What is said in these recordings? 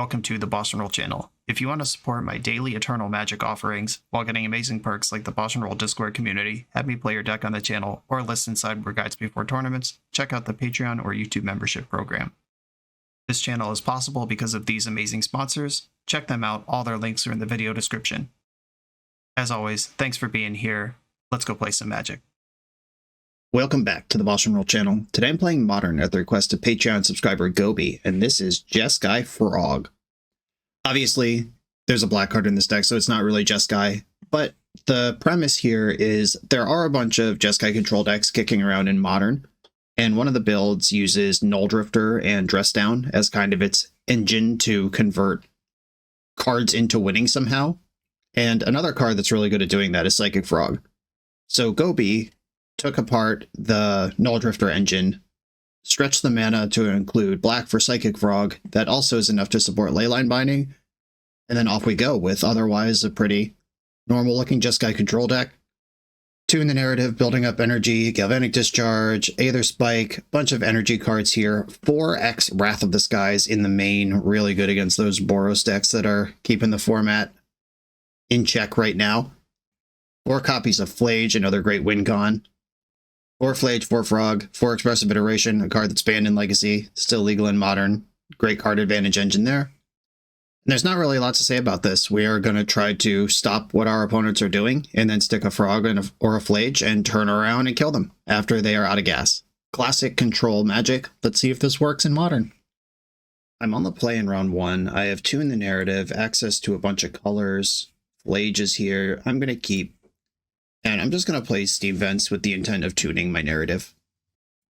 welcome to the BoshNRoll channel. If you want to support my daily Eternal Magic offerings while getting amazing perks like the BoshNRoll Discord community, have me play your deck on the channel, or listen sideboard guides before tournaments, check out the Patreon or YouTube membership program. This channel is possible because of these amazing sponsors. Check them out, all their links are in the video description. As always, thanks for being here. Let's go play some Magic. Welcome back to the BoshNRoll channel. Today I'm playing Modern at the request of Patreon subscriber Gobi, and this is Jeskai Frog. Obviously, there's a black card in this deck, so it's not really Jeskai, but the premise here is there are a bunch of Jeskai control decks kicking around in Modern, and one of the builds uses Null Drifter and Dress Down as kind of its engine to convert cards into winning somehow. And another card that's really good at doing that is Psychic Frog. So Gobi took apart the Null Drifter engine, stretched the mana to include black for Psychic Frog, that also is enough to support Leyline Binding, and then off we go with otherwise a pretty normal looking Jeskai control deck. Tune the Narrative, building up energy, Galvanic Discharge, Aether Spike, bunch of energy cards here. 4x Wrath of the Skies in the main, really good against those Boros decks that are keeping the format in check right now. 4 copies of Flage, another great win con. 4 Flage, 4 Frog, 4 Expressive Iteration, a card that's banned in Legacy, still legal in Modern. Great card advantage engine there. And there's not really a lot to say about this. We are going to try to stop what our opponents are doing, and then stick a Frog or a Flage and turn around and kill them after they are out of gas. Classic control Magic. Let's see if this works in Modern. I'm on the play in round 1. I have Tune the Narrative, access to a bunch of colors. Flage is here. I'm going to keep. And I'm just going to play Steam Vents with the intent of tuning my narrative.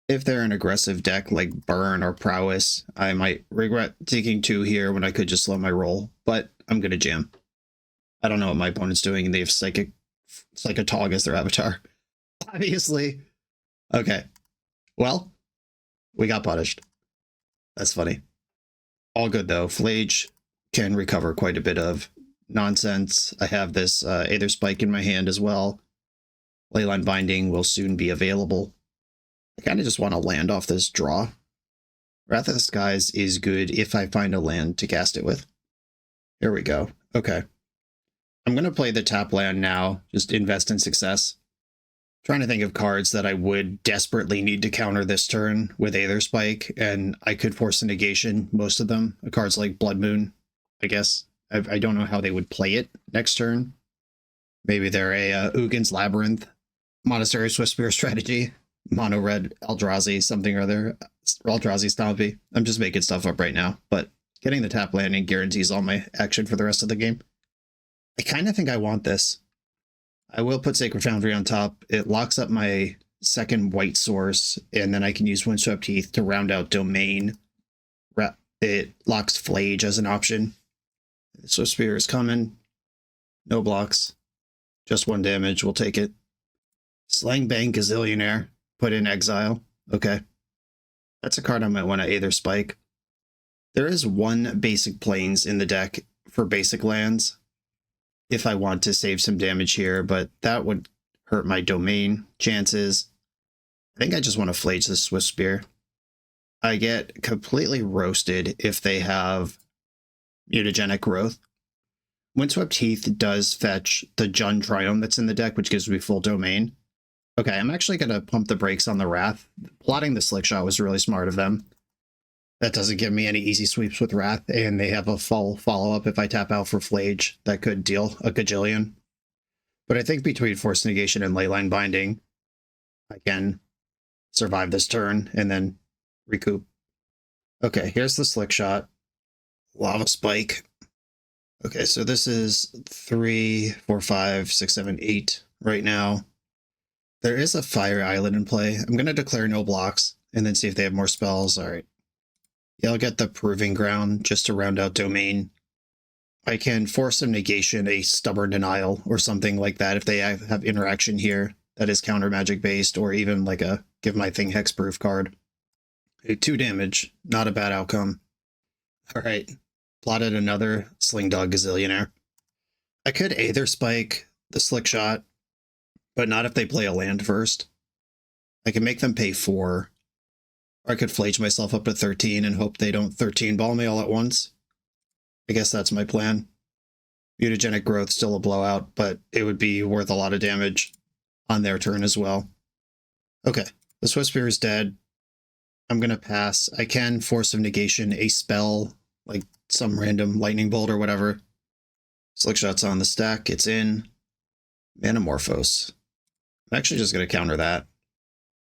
If they're an aggressive deck like Burn or Prowess, I might regret taking 2 here when I could just slow my roll, but I'm going to jam. I don't know what my opponent's doing, and they have Psychotog as their avatar. Obviously. Okay. Well, we got punished. That's funny. All good, though. Flage can recover quite a bit of nonsense. I have this Aether Spike in my hand as well. Leyline Binding will soon be available. I kind of just want to land off this draw. Wrath of the Skies is good if I find a land to cast it with. Here we go. Okay. I'm going to play the tap land now. Just invest in success. Trying to think of cards that I would desperately need to counter this turn with Aether Spike, and I could force a negation, most of them. Cards like Blood Moon, I guess. I don't know how they would play it next turn. Maybe they're a Ugin's Labyrinth, Monastery Swiftspear strategy, Mono Red Eldrazi, something or other, Eldrazi Stompy. I'm just making stuff up right now, but getting the tap landing guarantees all my action for the rest of the game. I kind of think I want this. I will put Sacred Foundry on top. It locks up my second white source, and then I can use Windswept Teeth to round out Domain. It locks Flage as an option. Swiftspear is coming. No blocks. Just 1 damage. We'll take it. Slang Bang Gazillionaire. Put in Exile. Okay. That's a card I might want to Aether Spike. There is 1 basic Plains in the deck for basic lands if I want to save some damage here, but that would hurt my Domain chances. I think I just want to Flage this Swiftspear. I get completely roasted if they have Mutagenic Growth. Windswept Teeth does fetch the Jund Triome that's in the deck, which gives me full Domain. Okay, I'm actually going to pump the brakes on the Wrath. Plotting the Slick Shot was really smart of them. That doesn't give me any easy sweeps with Wrath, and they have a full follow-up if I tap out for Flage that could deal a gajillion. But I think between Force Negation and Leyline Binding, I can survive this turn and then recoup. Okay, here's the Slick Shot. Lava Spike. Okay, so this is 3, 4, 5, 6, 7, 8 right now. There is a Fire Island in play. I'm going to declare no blocks and then see if they have more spells. All right. Yeah, I'll get the Proving Ground just to round out Domain. I can force a negation, a Stubborn Denial, or something like that if they have interaction here that is counter magic based, or even like a Give My Thing Hexproof card. Okay, 2 damage. Not a bad outcome. All right. Plotted another Sling Dog Gazillionaire. I could Aether Spike the Slick Shot, but not if they play a land first. I can make them pay 4. Or I could Flage myself up to 13 and hope they don't 13 ball me all at once. I guess that's my plan. Mutagenic growth, still a blowout, but it would be worth a lot of damage on their turn as well. Okay, the Swiftspear is dead. I'm going to pass. I can Force of Negation a spell, like some random lightning bolt or whatever. Slickshot's on the stack. It's in. Manamorphose. I'm actually just going to counter that.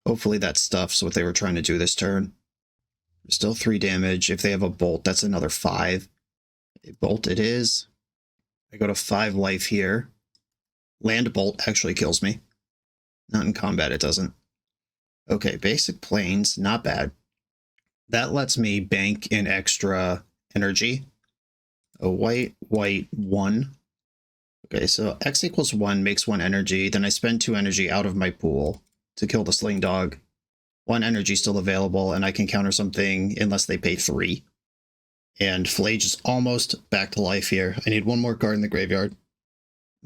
Hopefully that stuffs what they were trying to do this turn. Still 3 damage. If they have a bolt, that's another 5. A bolt it is. I go to 5 life here. Land bolt actually kills me. Not in combat, it doesn't. Okay, basic planes, not bad. That lets me bank an extra energy. A white, 1. Okay, so X equals 1 makes 1 energy. Then I spend 2 energy out of my pool to kill the Sling Dog. 1 energy still available, and I can counter something unless they pay 3. And Flage is almost back to life here. I need 1 more card in the graveyard.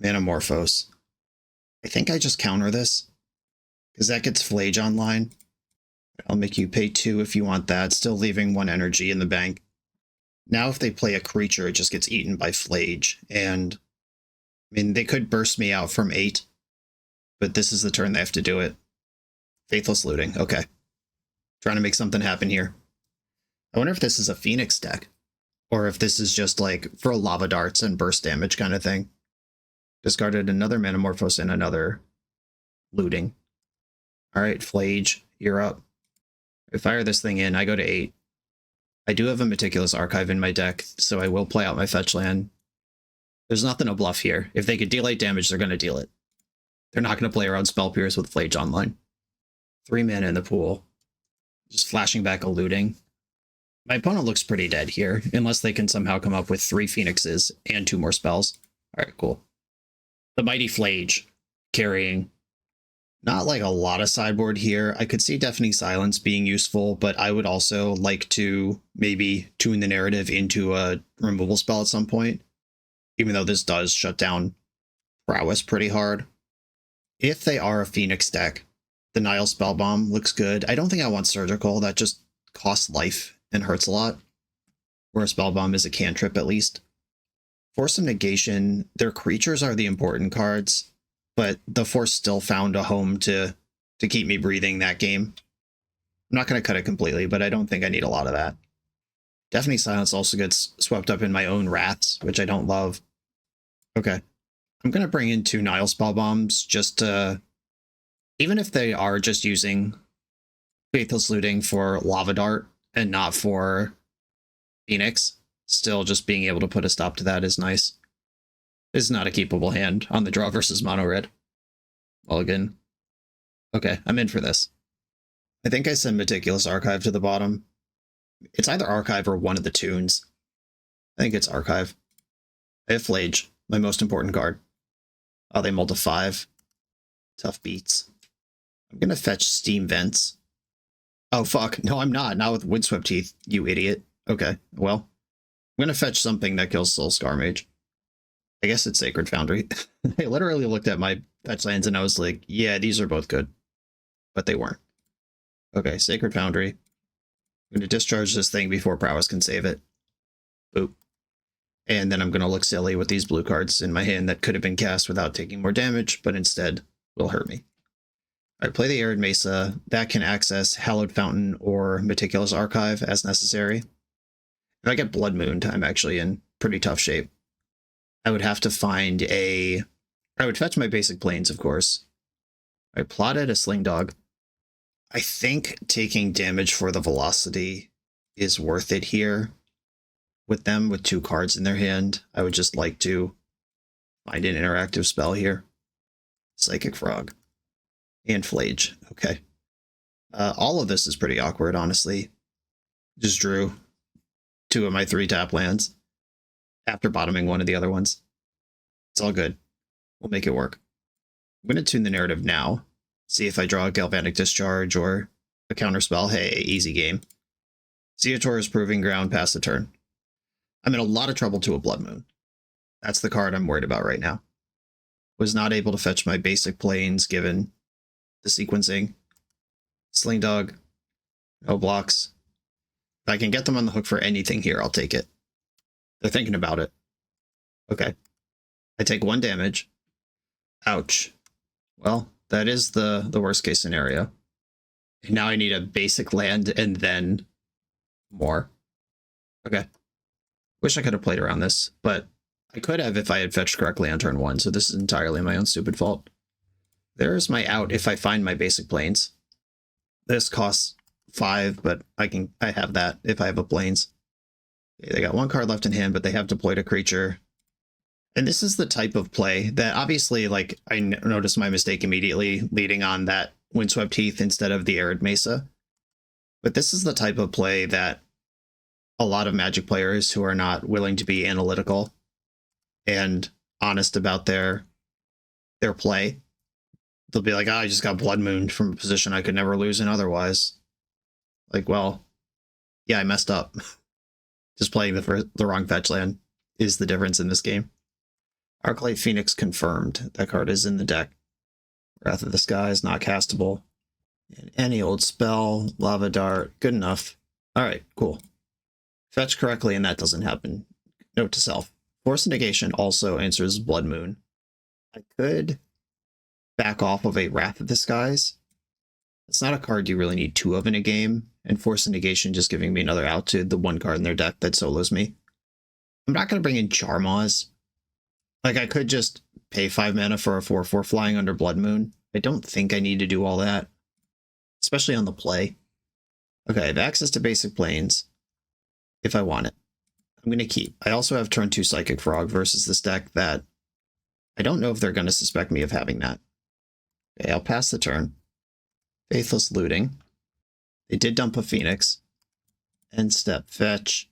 Manamorphose. I think I just counter this, because that gets Flage online. I'll make you pay 2 if you want that, still leaving 1 energy in the bank. Now if they play a creature, it just gets eaten by Flage, and I mean, they could burst me out from 8, but this is the turn they have to do it. Faithless Looting, okay. Trying to make something happen here. I wonder if this is a Phoenix deck, or if this is just like for lava darts and burst damage kind of thing. Discarded another Manamorphose and another Looting. Alright, Flage, you're up. I fire this thing in, I go to 8. I do have a Meticulous Archive in my deck, so I will play out my fetch land. There's nothing to bluff here. If they could deal 8 damage, they're going to deal it. They're not going to play around Spell Pierce with Flage online. 3 mana in the pool. Just flashing back a Looting. My opponent looks pretty dead here, unless they can somehow come up with 3 Phoenixes and 2 more spells. Alright, cool. The Mighty Flage, carrying. Not like a lot of sideboard here. I could see Deafening Silence being useful, but I would also like to maybe tune the narrative into a removal spell at some point, even though this does shut down Prowess pretty hard. If they are a Phoenix deck, the Nile Spellbomb looks good. I don't think I want Surgical. That just costs life and hurts a lot. Where a Spellbomb is a cantrip at least. Force of Negation, their creatures are the important cards, but the Force still found a home to keep me breathing that game. I'm not going to cut it completely, but I don't think I need a lot of that. Deafening Silence also gets swept up in my own Wraths, which I don't love. Okay. I'm going to bring in 2 Nile Spellbombs just to... Even if they are just using Faithless Looting for Lava Dart and not for Phoenix, still just being able to put a stop to that is nice. It's not a keepable hand on the draw versus mono red. Mulligan. Okay, I'm in for this. I think I send Meticulous Archive to the bottom. It's either Archive or one of the tunes. I think it's Archive. I have Flage, my most important card. Oh, they mulled to 5. Tough beats. I'm gonna fetch Steam Vents. Oh, fuck. No, I'm not. Not with Windswept Teeth, you idiot. Okay, well. I'm gonna fetch something that kills Soul Scar Mage. I guess it's Sacred Foundry. I literally looked at my fetch lands and I was like, yeah, these are both good. But they weren't. Okay, Sacred Foundry. I'm going to discharge this thing before Prowess can save it. Boop. And then I'm going to look silly with these blue cards in my hand that could have been cast without taking more damage, but instead will hurt me. Alright, play the Arid Mesa. That can access Hallowed Fountain or Meticulous Archive as necessary. If I get Blood Mooned, I'm actually in pretty tough shape. I would have to find a... I would fetch my basic planes, of course. I plotted a Sling Dog. I think taking damage for the velocity is worth it here. With them with 2 cards in their hand, I would just like to find an interactive spell here. Psychic Frog. And Flage. Okay. All of this is pretty awkward, honestly. Just drew 2 of my 3 tap lands after bottoming one of the other ones. It's all good. We'll make it work. I'm going to tune the narrative now. See if I draw a Galvanic Discharge or a counterspell. Hey, easy game. Zeator is Proving Ground, pass the turn. I'm in a lot of trouble to a Blood Moon. That's the card I'm worried about right now. Was not able to fetch my basic planes given the sequencing. Sling Dog. No blocks. If I can get them on the hook for anything here, I'll take it. They're thinking about it. Okay. I take 1 damage. Ouch. Well, that is the worst case scenario. And now I need a basic land and then more. Okay. Wish I could have played around this, but I could have if I had fetched correctly on turn 1, so this is entirely my own stupid fault. There's my out if I find my basic plains. This costs 5, but I have that if I have a plains. Okay, they got 1 card left in hand, but they have deployed a creature. And this is the type of play that obviously, like, I noticed my mistake immediately leading on that Windswept Heath instead of the Arid Mesa. But this is the type of play that a lot of Magic players who are not willing to be analytical and honest about their play, they'll be like, oh, I just got Blood Mooned from a position I could never lose in otherwise. Like, well, yeah, I messed up. Just playing the wrong fetch land is the difference in this game. Arclight Phoenix confirmed. That card is in the deck. Wrath of the Sky is not castable. And any old spell, Lava Dart, good enough. All right, cool. Fetch correctly, and that doesn't happen. Note to self. Force Negation also answers Blood Moon. I could back off of a Wrath of the Skies. It's not a card you really need 2 of in a game, and Force Negation just giving me another out to the 1 card in their deck that solos me. I'm not going to bring in Charmaws. Like, I could just pay 5 mana for a 4/4 flying under Blood Moon. I don't think I need to do all that, especially on the play. Okay, I have access to basic planes if I want it. I'm going to keep. I also have turn 2 Psychic Frog versus this deck that I don't know if they're going to suspect me of having that. Okay, I'll pass the turn. Faithless Looting. They did dump a Phoenix. End step fetch.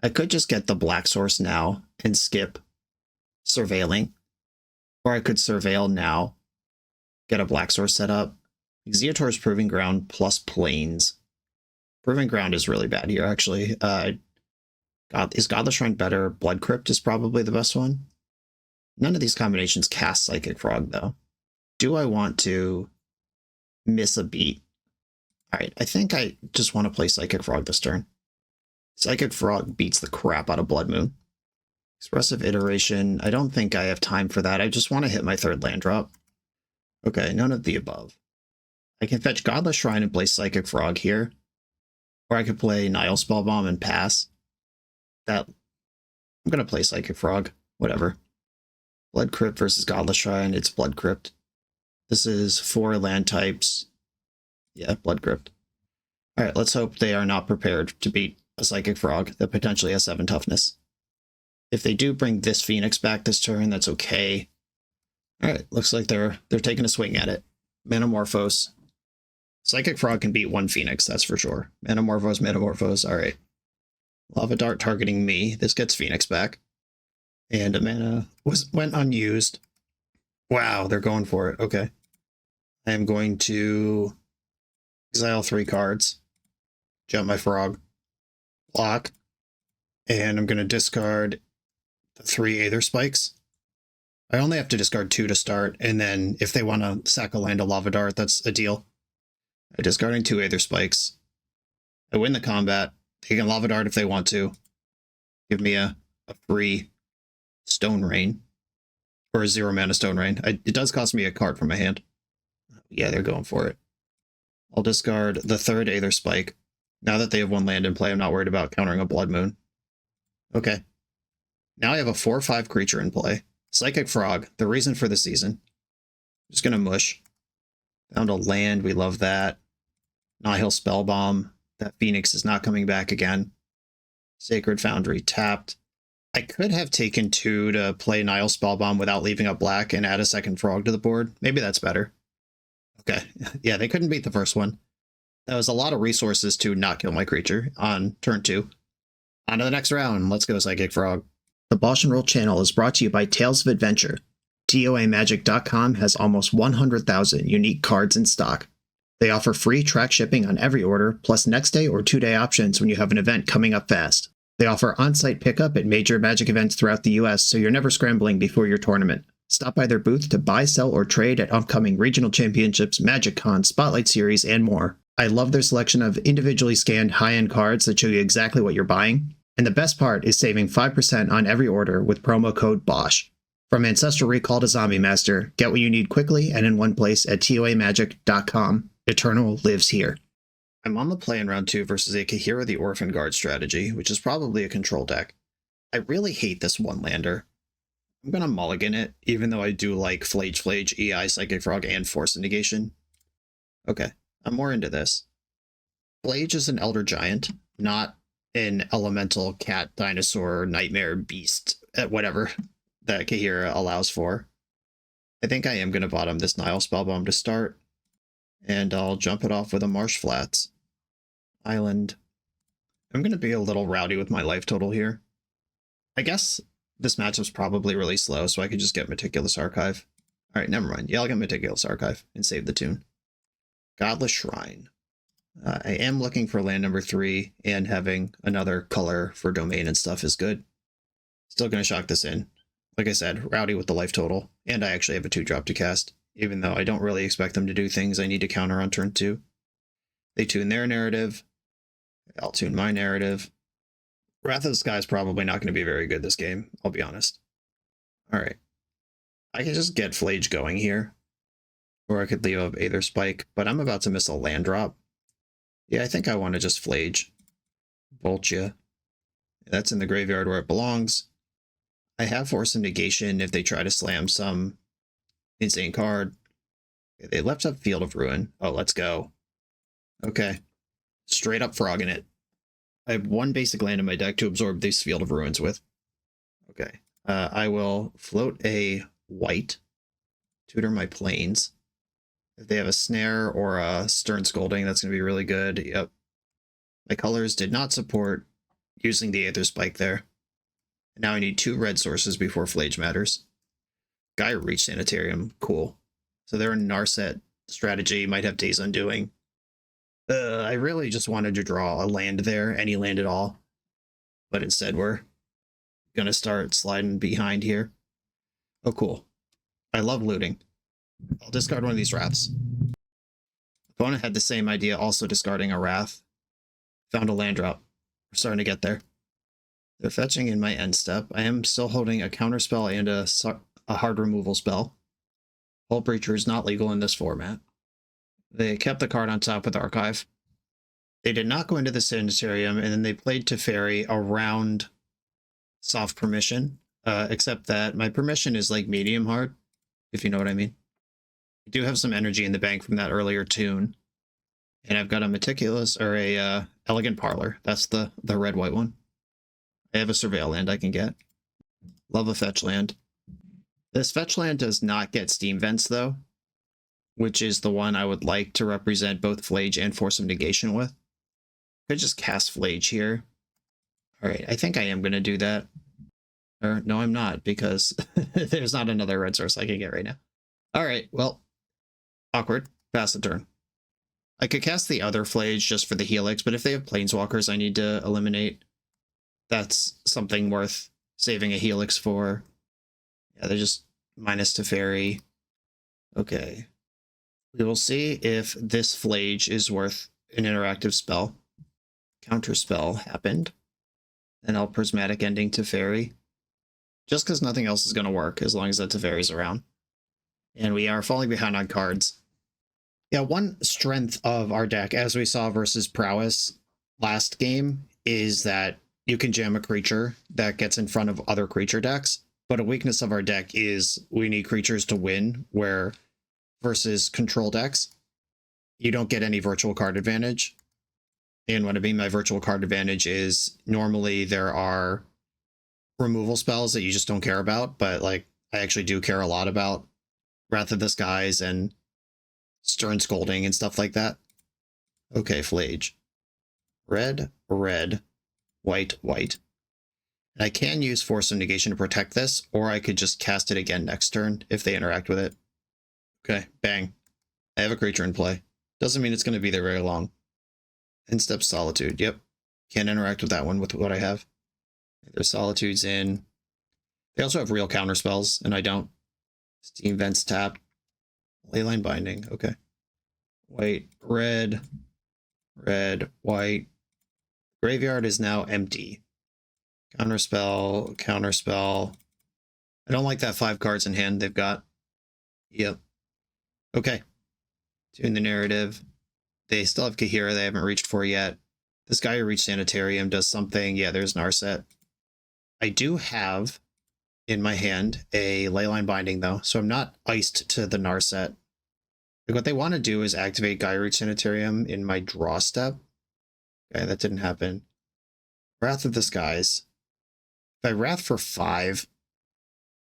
I could just get the Black Source now and skip Surveilling. Or I could Surveil now, get a Black Source set up. Xeotor's Proving Ground plus Plains. Proving Ground is really bad here, actually. Is Godless Shrine better? Blood Crypt is probably the best one. None of these combinations cast Psychic Frog, though. Do I want to miss a beat? Alright, I think I just want to play Psychic Frog this turn. Psychic Frog beats the crap out of Blood Moon. Expressive Iteration, I don't think I have time for that. I just want to hit my 3rd land drop. Okay, none of the above. I can fetch Godless Shrine and play Psychic Frog here. Or I could play Nile Spellbomb and pass. I'm going to play Psychic Frog. Whatever. Blood Crypt versus Godless Shrine. It's Blood Crypt. This is 4 land types. Yeah, Blood Crypt. Alright, let's hope they are not prepared to beat a Psychic Frog that potentially has 7 toughness. If they do bring this Phoenix back this turn, that's okay. Alright, looks like they're taking a swing at it. Manamorphose. Psychic Frog can beat 1 Phoenix, that's for sure. Manamorphose, alright. Lava Dart targeting me. This gets Phoenix back. And a mana went unused. Wow, they're going for it. Okay. I am going to exile 3 cards. Jump my frog. Block. And I'm going to discard the 3 Aether Spikes. I only have to discard 2 to start, and then if they want to sack a land, a Lava Dart, that's a deal. I'm discarding 2 Aether Spikes. I win the combat. They can Lava Dart if they want to. Give me a free Stone Rain. Or a 0 mana Stone Rain. It does cost me a card from my hand. Yeah, they're going for it. I'll discard the 3rd Aether Spike. Now that they have 1 land in play, I'm not worried about countering a Blood Moon. Okay. Now I have a 4/5 creature in play. Psychic Frog, the reason for the season. Just gonna mush. Found a land, we love that. Nihil Spellbomb. That Phoenix is not coming back again. Sacred Foundry tapped. I could have taken 2 to play Nihil Spellbomb without leaving up black and add a 2nd frog to the board. Maybe that's better. Okay. Yeah, they couldn't beat the first one. That was a lot of resources to not kill my creature on turn 2. On to the next round. Let's go, Psychic Frog. The BoshNRoll channel is brought to you by Tales of Adventure. TOAMagic.com has almost 100,000 unique cards in stock. They offer free track shipping on every order, plus next day or 2-day options when you have an event coming up fast. They offer on-site pickup at major Magic events throughout the US, so you're never scrambling before your tournament. Stop by their booth to buy, sell, or trade at upcoming regional championships, Magic Con, Spotlight Series, and more. I love their selection of individually scanned high-end cards that show you exactly what you're buying. And the best part is saving 5% on every order with promo code BOSH. From Ancestral Recall to Zombie Master, get what you need quickly and in one place at toamagic.com. Eternal lives here. I'm on the play in round 2 versus a Kahira the Orphan Guard strategy, which is probably a control deck. I really hate this one-lander. I'm going to mulligan it, even though I do like Flage, EI, Psychic Frog, and Force Negation. Okay, I'm more into this. Flage is an Elder Giant, not an Elemental, Cat, Dinosaur, Nightmare, Beast, whatever that Kahira allows for. I think I am going to bottom this Nile Spellbomb to start, and I'll jump it off with a Marsh Flats. Island. I'm going to be a little rowdy with my life total here. I guess this matchup's probably really slow, so I could just get Meticulous Archive. Alright, never mind. Yeah, I'll get Meticulous Archive and save the tune. Godless Shrine. I am looking for land number 3, and having another color for domain and stuff is good. Still going to shock this in. Like I said, rowdy with the life total, and I actually have a 2-drop to cast, even though I don't really expect them to do things I need to counter on turn 2. They tune their narrative. I'll tune my narrative. Wrath of the Sky is probably not going to be very good this game, I'll be honest. Alright. I can just get Flage going here. Or I could leave up Aether Spike, but I'm about to miss a land drop. Yeah, I think I want to just Flage. Voltia. That's in the graveyard where it belongs. I have Force of Negation if they try to slam some insane card. They left up Field of Ruin. Oh, let's go. Okay. Straight up frogging it. I have 1 basic land in my deck to absorb this Field of Ruins with. Okay. I will float a white. Tutor my planes. If they have a Snare or a Stern Scolding, that's going to be really good. Yep. My colors did not support using the Aether Spike there. Now I need 2 red sources before Flage matters. Gaia Reach Sanitarium. Cool. So they're a Narset strategy. Might have Days Undoing. I really just wanted to draw a land there, any land at all. But instead we're going to start sliding behind here. Oh, cool. I love looting. I'll discard one of these Wraths. Opponent had the same idea, also discarding a Wrath. Found a land drop. We're starting to get there. They're fetching in my end step. I am still holding a counter spell and a hard removal spell. Hull Breacher is not legal in this format. They kept the card on top with Archive. They did not go into the Sanitarium, and then they played Teferi around Soft Permission, except that my Permission is like medium hard, if you know what I mean. I do have some energy in the bank from that earlier tune, and I've got a Meticulous, or a Elegant Parlor. That's the red-white one. I have a Surveil land I can get. Love a fetch land. This fetch land does not get Steam Vents, though, which is the one I would like to represent both Flage and Force of Negation with. I could just cast Flage here. Alright, I think I am going to do that. Or, no, I'm not, because there's not another red source I can get right now. Alright, well, awkward. Pass the turn. I could cast the other Flage just for the Helix, but if they have Planeswalkers I need to eliminate, that's something worth saving a Helix for. Yeah, they're just minus Teferi. Okay. We will see if this Flage is worth an interactive spell. Counter spell happened. And I'll Prismatic Ending Teferi. Just because nothing else is going to work as long as that Teferi's around. And we are falling behind on cards. Yeah, one strength of our deck, as we saw versus Prowess last game, is that you can jam a creature that gets in front of other creature decks. But a weakness of our deck is we need creatures to win, where versus control decks, you don't get any virtual card advantage. And what I mean by virtual card advantage is normally there are removal spells that you just don't care about, but like I actually do care a lot about Wrath of the Skies and Stern Scolding and stuff like that. Okay, Flage. Red, red, white, white. And I can use Force of Negation to protect this, or I could just cast it again next turn if they interact with it. Okay, bang. I have a creature in play. Doesn't mean it's going to be there very long. End step Solitude. Yep. Can't interact with that one with what I have. There's Solitudes in. They also have real counter spells, and I don't. Steam Vents tapped. Leyline Binding. Okay. White, red, red, white. Graveyard is now empty. Counterspell, counterspell. I don't like that 5 cards in hand they've got. Yep. Okay. Tune the narrative. They still have Kahira they haven't reached for yet. This guy who reached Sanitarium does something. Yeah, there's Narset. I do have in my hand a Leyline Binding though, so I'm not iced to the Narset. Like what they want to do is activate Gaia Reach Sanitarium in my draw step. Okay, that didn't happen. Wrath of the Skies. If I Wrath for 5,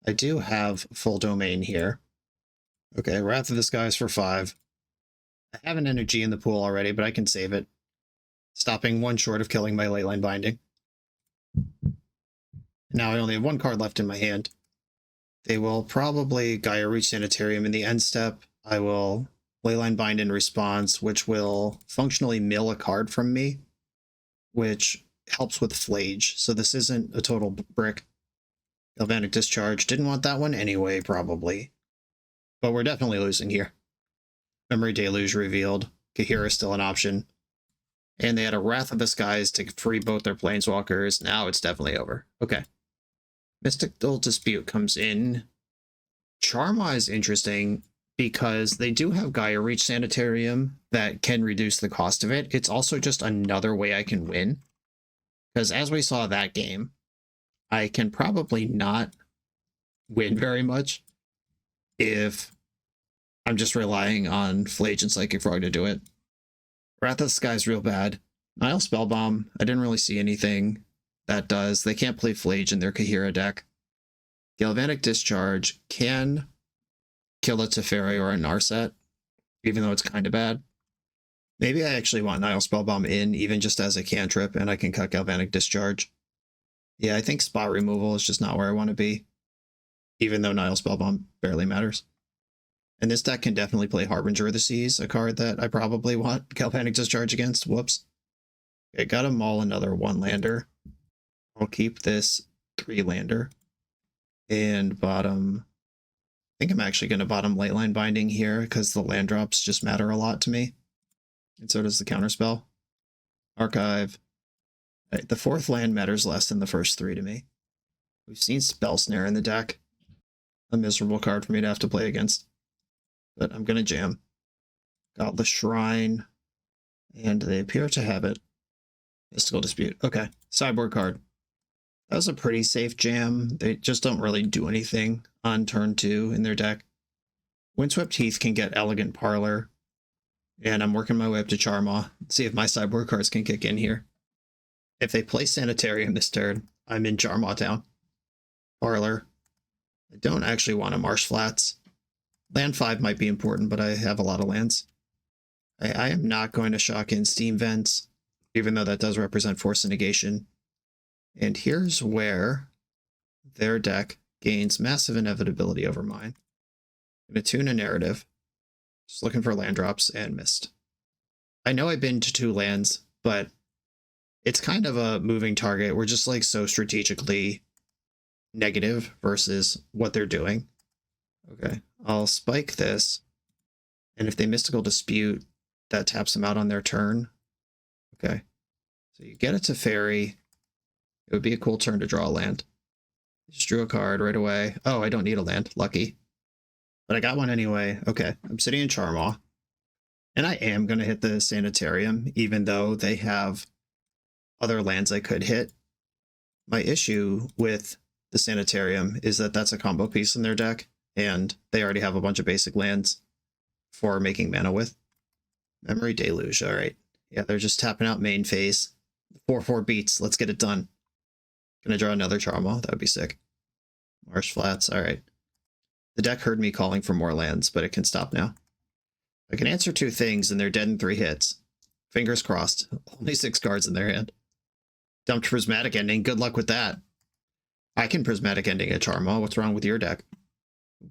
I do have full domain here. Okay, Wrath of the Skies for 5. I have an energy in the pool already, but I can save it. Stopping one short of killing my Leyline Binding. Now I only have 1 card left in my hand. They will probably Gaia Reach Sanitarium in the end step. I will Leyline Bind in response, which will functionally mill a card from me, which helps with Flage. So this isn't a total brick. Galvanic Discharge. Didn't want that one anyway, probably. But we're definitely losing here. Memory Deluge revealed. Kahira is still an option. And they had a Wrath of the Skies to free both their Planeswalkers. Now it's definitely over. Okay. Mystical Dispute comes in. Charma is interesting because they do have Gaia Reach Sanitarium that can reduce the cost of it. It's also just another way I can win. Because as we saw that game, I can probably not win very much if I'm just relying on Flage and Psychic Frog to do it. Wrath of the Sky is real bad. Nile Spellbomb, I didn't really see anything that does. They can't play Flage in their Kahira deck. Galvanic Discharge can kill a Teferi or a Narset, even though it's kind of bad. Maybe I actually want Nile Spellbomb in, even just as a cantrip, and I can cut Galvanic Discharge. Yeah, I think spot removal is just not where I want to be, even though Nile Spellbomb barely matters. And this deck can definitely play Harbinger of the Seas, a card that I probably want Galvanic Discharge against. Whoops. Okay, gotta maul another 1-lander. I'll keep this 3-lander. And bottom... I think I'm actually going to bottom Leyline Binding here, because the land drops just matter a lot to me. And so does the counterspell. Archive. Right, the 4th land matters less than the first 3 to me. We've seen Spell Snare in the deck. A miserable card for me to have to play against. But I'm going to jam. Godless Shrine. And they appear to have it. Mystical Dispute. Okay. Sideboard card. That was a pretty safe jam. They just don't really do anything on turn 2 in their deck. Windswept Heath can get Elegant Parlor. And I'm working my way up to Charmaw. See if my sideboard cards can kick in here. If they play Sanitarium this turn, I'm in Charmaw Town. Parlor. I don't actually want a Marsh Flats. Land 5 might be important, but I have a lot of lands. I am not going to shock in Steam Vents, even though that does represent Force and Negation. And here's where their deck gains massive inevitability over mine. I'm going to tune a narrative. Just looking for land drops and missed. I know I've been to 2 lands, but it's kind of a moving target. We're just like so strategically negative versus what they're doing. Okay, I'll spike this. And if they Mystical Dispute, that taps them out on their turn. Okay, so you get it to Fairy. It would be a cool turn to draw a land. Just drew a card right away. Oh, I don't need a land. Lucky. But I got one anyway. Okay, I'm sitting in Charmaw. And I am going to hit the Sanitarium, even though they have other lands I could hit. My issue with the Sanitarium is that that's a combo piece in their deck, and they already have a bunch of basic lands for making mana with. Memory Deluge, alright. Yeah, they're just tapping out main phase. 4/4 beats, let's get it done. Gonna draw another Charmaw, that would be sick. Marsh Flats, alright. The deck heard me calling for more lands, but it can stop now. I can answer 2 things and they're dead in 3 hits. Fingers crossed. Only 6 cards in their hand. Dumped Prismatic Ending, good luck with that. I can Prismatic Ending a Charmaw, what's wrong with your deck?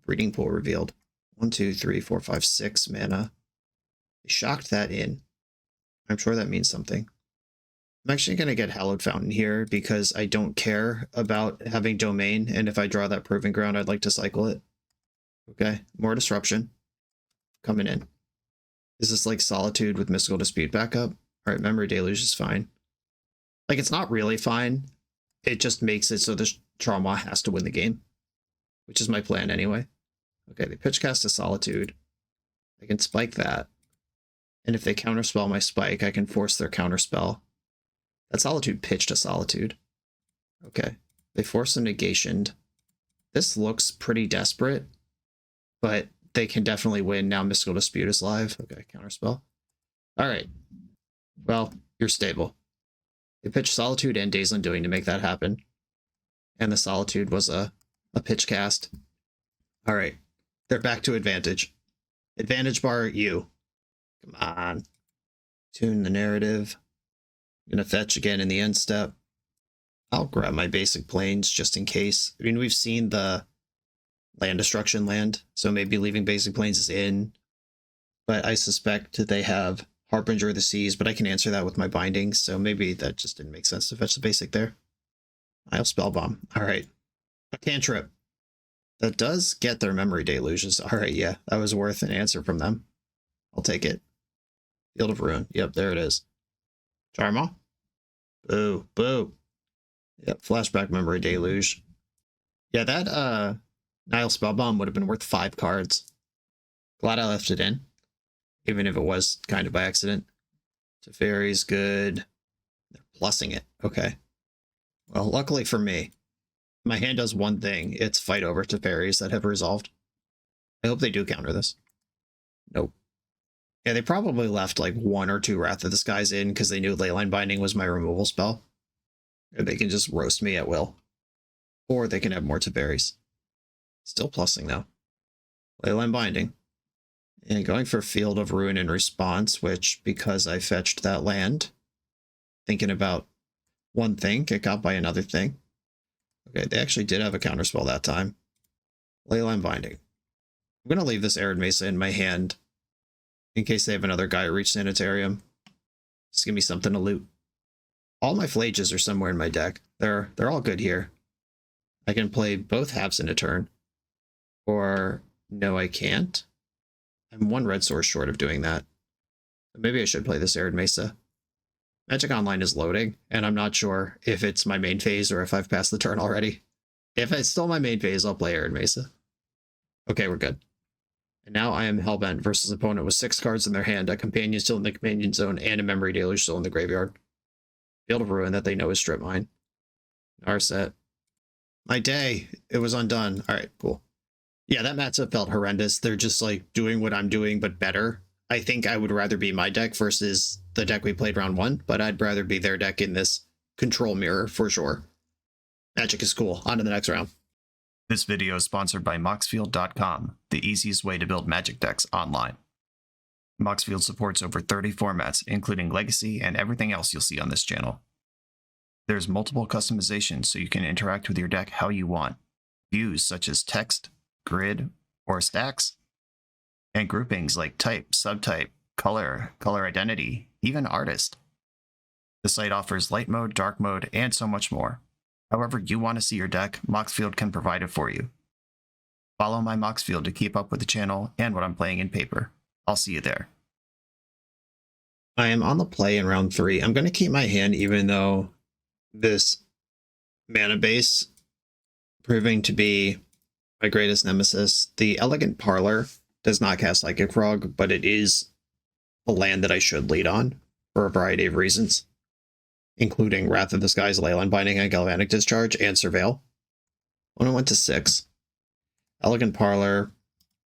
Breeding Pool revealed. 1, 2, 3, 4, 5, 6 mana. They shocked that in. I'm sure that means something. I'm actually going to get Hallowed Fountain here because I don't care about having Domain, and if I draw that Proving Ground, I'd like to cycle it. Okay, more Disruption. Coming in. Is this like Solitude with Mystical Dispute backup? Alright, Memory Deluge is fine. Like, it's not really fine, it just makes it so the trauma has to win the game, which is my plan anyway. Okay, they pitch cast a Solitude. I can spike that. And if they counterspell my spike, I can force their counterspell. That Solitude pitched a Solitude. Okay, they force a negation. This looks pretty desperate, but they can definitely win. Now Mystical Dispute is live. Okay, counterspell. All right. Well, you're stable. They pitched Solitude and Days Undoing to make that happen. And the Solitude was a pitch cast. All right. They're back to advantage. Advantage bar, you. Come on. Tune the narrative. I'm going to fetch again in the end step. I'll grab my basic planes just in case. I mean, we've seen the land destruction land, so maybe leaving basic planes is in. But I suspect they have Harbinger of the Seas, but I can answer that with my bindings, so maybe that just didn't make sense to fetch the basic there. I'll Spellbomb. All right. A cantrip. That does get their memory deluges. All right, yeah, that was worth an answer from them. I'll take it. Field of Ruin. Yep, there it is. Charmaw. Boo, boo. Yep, flashback memory deluge. Yeah, that Nile Spellbomb would have been worth 5 cards. Glad I left it in, even if it was kind of by accident. Teferi's good. They're plussing it. Okay. Well, luckily for me, my hand does one thing. It's fight over Teferi's that have resolved. I hope they do counter this. Nope. Yeah, they probably left like 1 or 2 Wrath of the Skies in because they knew Leyline Binding was my removal spell. Or they can just roast me at will. Or they can have more Teferi's. Still plussing though. Leyline Binding. And going for Field of Ruin in response, which, because I fetched that land, thinking about one thing, get got by another thing. Okay, they actually did have a counterspell that time. Leyline Binding. I'm going to leave this Arid Mesa in my hand in case they have another guy reach Sanitarium. Just give me something to loot. All my Phlages are somewhere in my deck. They're all good here. I can play both halves in a turn. Or, no, I can't. I'm 1 red source short of doing that. But maybe I should play this Arid Mesa. Magic Online is loading, and I'm not sure if it's my main phase or if I've passed the turn already. If it's still my main phase, I'll play Arid Mesa. Okay, we're good. And now I am Hellbent versus opponent with 6 cards in their hand, a companion still in the companion zone, and a memory deluge still in the graveyard. Field of Ruin that they know is strip mine. Narset. My day. It was undone. Alright, cool. Yeah, that matchup felt horrendous. They're just like doing what I'm doing, but better. I think I would rather be my deck versus the deck we played round 1, but I'd rather be their deck in this control mirror for sure. Magic is cool. On to the next round. This video is sponsored by Moxfield.com, the easiest way to build Magic decks online. Moxfield supports over 30 formats, including Legacy and everything else you'll see on this channel. There's multiple customizations so you can interact with your deck how you want. Views such as text, grid, or stacks, and groupings like type, subtype, color, color identity, even artist. The site offers light mode, dark mode, and so much more. However you want to see your deck, Moxfield can provide it for you. Follow my Moxfield to keep up with the channel and what I'm playing in paper. I'll see you there. I am on the play in round 3. I'm going to keep my hand even though this mana base proving to be my greatest nemesis. The Elegant Parlor does not cast Psychic Frog, but it is a land that I should lead on for a variety of reasons, including Wrath of the Skies, Leyline Binding, and Galvanic Discharge, and Surveil. When I went to 6, Elegant Parlor,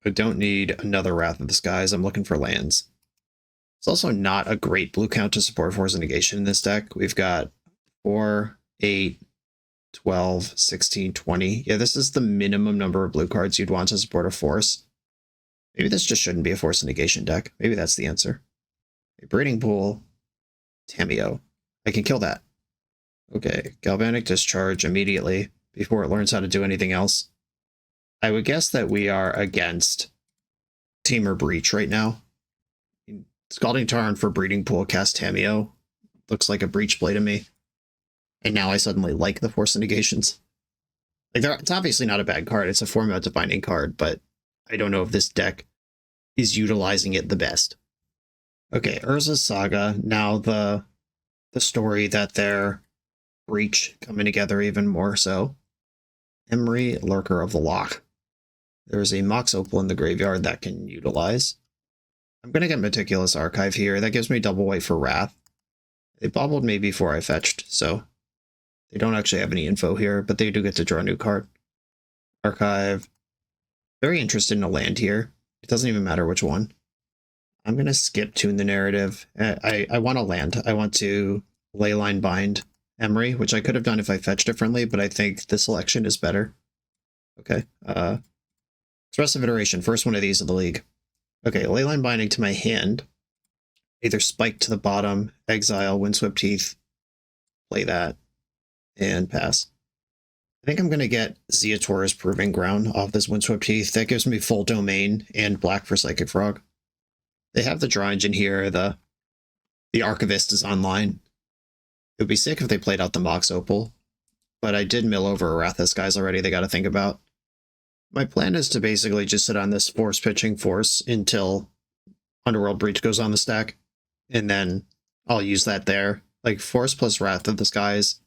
I don't need another Wrath of the Skies, I'm looking for lands. It's also not a great blue count to support Force of Negation in this deck. We've got 4, 8, 12, 16, 20. Yeah, this is the minimum number of blue cards you'd want to support a Force. Maybe this just shouldn't be a Force of Negation deck. Maybe that's the answer. A Breeding Pool, Tameo. I can kill that. Okay, Galvanic Discharge immediately before it learns how to do anything else. I would guess that we are against Tamer Breach right now. Scalding Tarn for Breeding Pool, cast Tameo. Looks like a Breach play to me. And now I suddenly like the Force of Negations. Like, it's obviously not a bad card. It's a format defining card, but I don't know if this deck is utilizing it the best. Okay, Urza's Saga. Now the story that they're Breach coming together even more so. Emery, Lurker of the Loch. There's a Mox Opal in the graveyard that can utilize. I'm going to get Meticulous Archive here. That gives me double white for Wrath. They bobbled me before I fetched, so they don't actually have any info here, but they do get to draw a new card. Archive. Very interested in a land here. It doesn't even matter which one. I'm going to skip Tune the Narrative. I want a land. I want to Leyline Bind Emery, which I could have done if I fetched differently, but I think this selection is better. Okay. Expressive Iteration. First one of these in the league. Okay, Leyline Binding to my hand. Either Spike to the bottom, Exile, Windswept Teeth, play that, and pass. I think I'm going to get Zeator's Proving Ground off this Windswept Teeth. That gives me full domain and black for Psychic Frog. They have the draw engine here. The Archivist is online. It would be sick if they played out the Mox Opal, but I did mill over Arathis guys already they got to think about. My plan is to basically just sit on this Force Pitching Force until Underworld Breach goes on the stack, and then I'll use that there. Like Force plus Wrath of the Skies.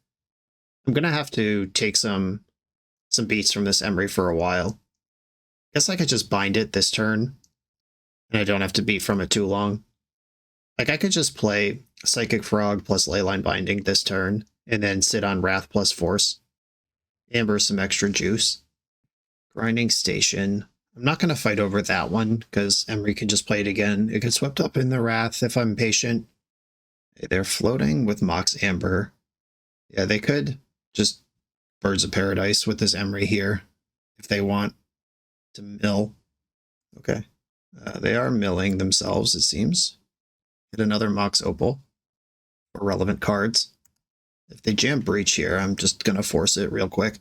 I'm going to have to take some beats from this Emery for a while. Guess I could just bind it this turn, and I don't have to beat from it too long. Like I could just play Psychic Frog plus Leyline Binding this turn, and then sit on Wrath plus Force. Amber some extra juice. Grinding Station. I'm not going to fight over that one, because Emery can just play it again. It gets swept up in the Wrath if I'm patient. They're floating with Mox Amber. Yeah, they could just Birds of Paradise with this Emery here, if they want to mill. Okay. They are milling themselves, it seems. Get another Mox Opal for relevant cards. If they jam Breach here, I'm just going to force it real quick.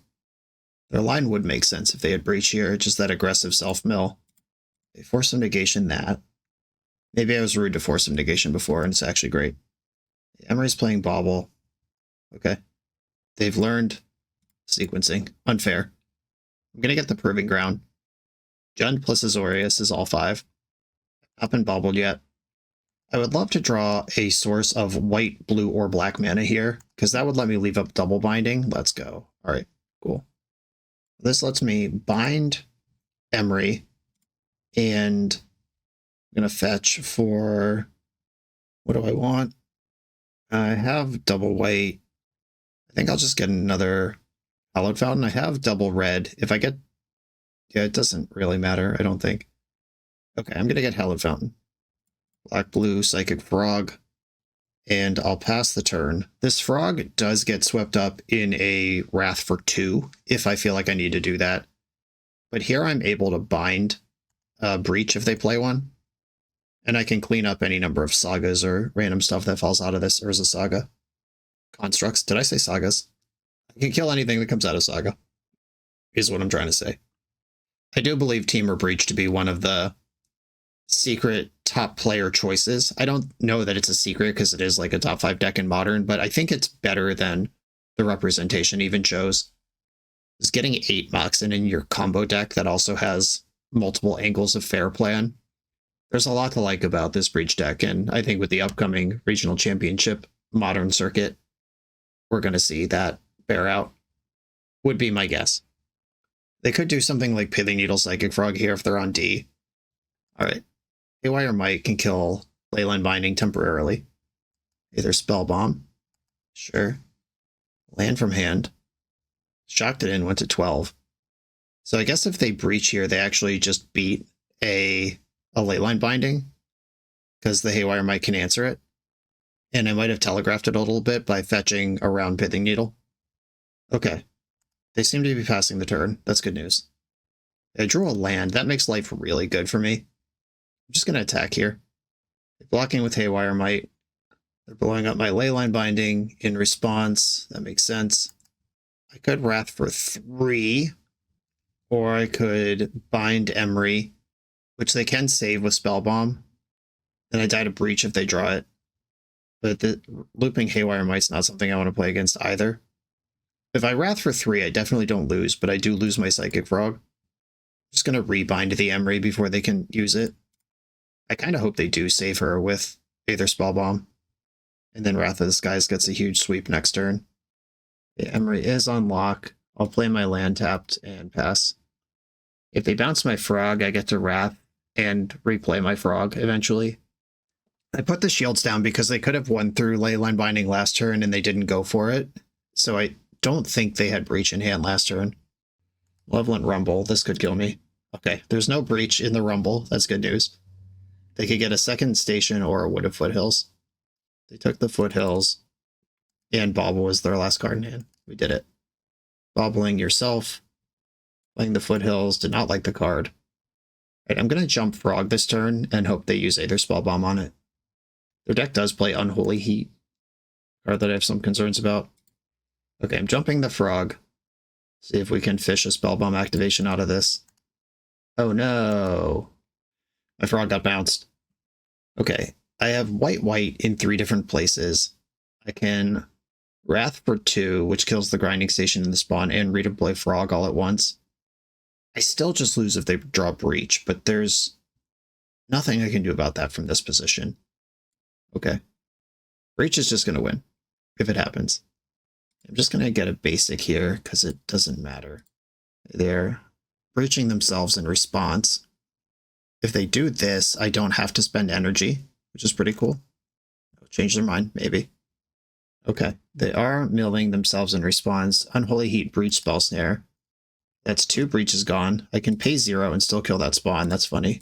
Their line would make sense if they had Breach here, just that aggressive self-mill. They force some negation that. Maybe I was rude to force some negation before, and it's actually great. Emery's playing Bobble. Okay. They've learned sequencing. Unfair. I'm going to get the Proving Ground. Jund plus Azorius is all 5. Not been bobbled yet. I would love to draw a source of white, blue, or black mana here, because that would let me leave up double binding. Let's go. All right, cool. This lets me bind Emery, and I'm going to fetch for, what do I want? I have double white. I think I'll just get another Hallowed Fountain. I have double red. If I get, yeah, it doesn't really matter, I don't think. Okay, I'm going to get Hallowed Fountain. Black, blue, Psychic Frog, and I'll pass the turn. This frog does get swept up in a Wrath for 2, if I feel like I need to do that. But here I'm able to bind Breach if they play one, and I can clean up any number of sagas or random stuff that falls out of this Urza Saga. Constructs. Did I say sagas? I can kill anything that comes out of Saga, is what I'm trying to say. I do believe Temur Breach to be one of the secret top player choices. I don't know that it's a secret because it is like a top 5 deck in Modern, but I think it's better than the representation even shows. Is getting 8 Moxen in your combo deck that also has multiple angles of fair plan. There's a lot to like about this Breach deck, and I think with the upcoming regional championship Modern circuit, we're going to see that bear out. Would be my guess. They could do something like Pithing Needle Psychic Frog here if they're on D. Alright. Haywire Might can kill Leyline Binding temporarily. Either Spell Bomb. Sure. Land from hand. Shocked it in, went to 12. So I guess if they Breach here, they actually just beat a Leyline Binding, because the Haywire Might can answer it. And I might have telegraphed it a little bit by fetching around Pithing Needle. Okay. They seem to be passing the turn. That's good news. I drew a land. That makes life really good for me. I'm just going to attack here. They're blocking with Haywire Might. They're blowing up my Leyline Binding in response. That makes sense. I could Wrath for 3, or I could bind Emery, which they can save with Spell Bomb. Then I die to Breach if they draw it. But the looping Haywire Might's not something I want to play against either. If I Wrath for 3, I definitely don't lose, but I do lose my Psychic Frog. I'm just going to rebind the Emery before they can use it. I kind of hope they do save her with either Spell Bomb, and then Wrath of the Skies gets a huge sweep next turn. Emery is on lock. I'll play my land tapped and pass. If they bounce my frog, I get to Wrath and replay my frog eventually. I put the shields down because they could have won through Leyline Binding last turn and they didn't go for it. So I don't think they had Breach in hand last turn. Malevolent Rumble, this could kill me. Okay, there's no Breach in the Rumble. That's good news. They could get a second station or a Wooded Foothills. They took the Foothills, and Bobble was their last card in hand. We did it. Bobbling yourself, playing the Foothills, did not like the card. Right, I'm going to jump Frog this turn and hope they use Aether Spellbomb on it. Their deck does play Unholy Heat, a card that I have some concerns about. Okay, I'm jumping the Frog. See if we can fish a Spellbomb activation out of this. Oh no! My Frog got bounced. Okay, I have white in 3 different places. I can Wrath for 2, which kills the Grinding Station in the spawn, and redeploy Frog all at once. I still just lose if they draw Breach, but there's nothing I can do about that from this position. Okay. Breach is just going to win, if it happens. I'm just going to get a basic here, because it doesn't matter. They're breaching themselves in response. If they do this, I don't have to spend energy, which is pretty cool. They'll change their mind, maybe. Okay, they are milling themselves in response. Unholy Heat, Breach, Spell Snare. That's 2 breaches gone. I can pay 0 and still kill that spawn. That's funny.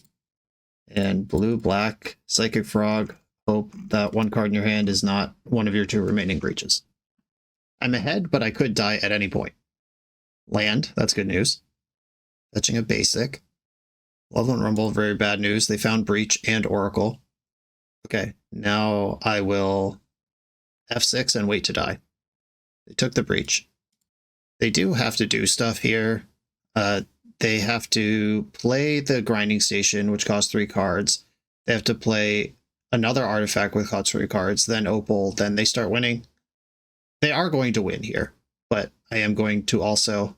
And blue, black, Psychic Frog. Hope that 1 card in your hand is not one of your 2 remaining breaches. I'm ahead, but I could die at any point. Land, that's good news. Fetching a basic. Malevolent Rumble, very bad news. They found Breach and Oracle. Okay, now I will F6 and wait to die. They took the Breach. They do have to do stuff here. They have to play the Grinding Station, which costs 3 cards. They have to play another artifact which costs 3 cards, then Opal, then they start winning. They are going to win here, but I am going to also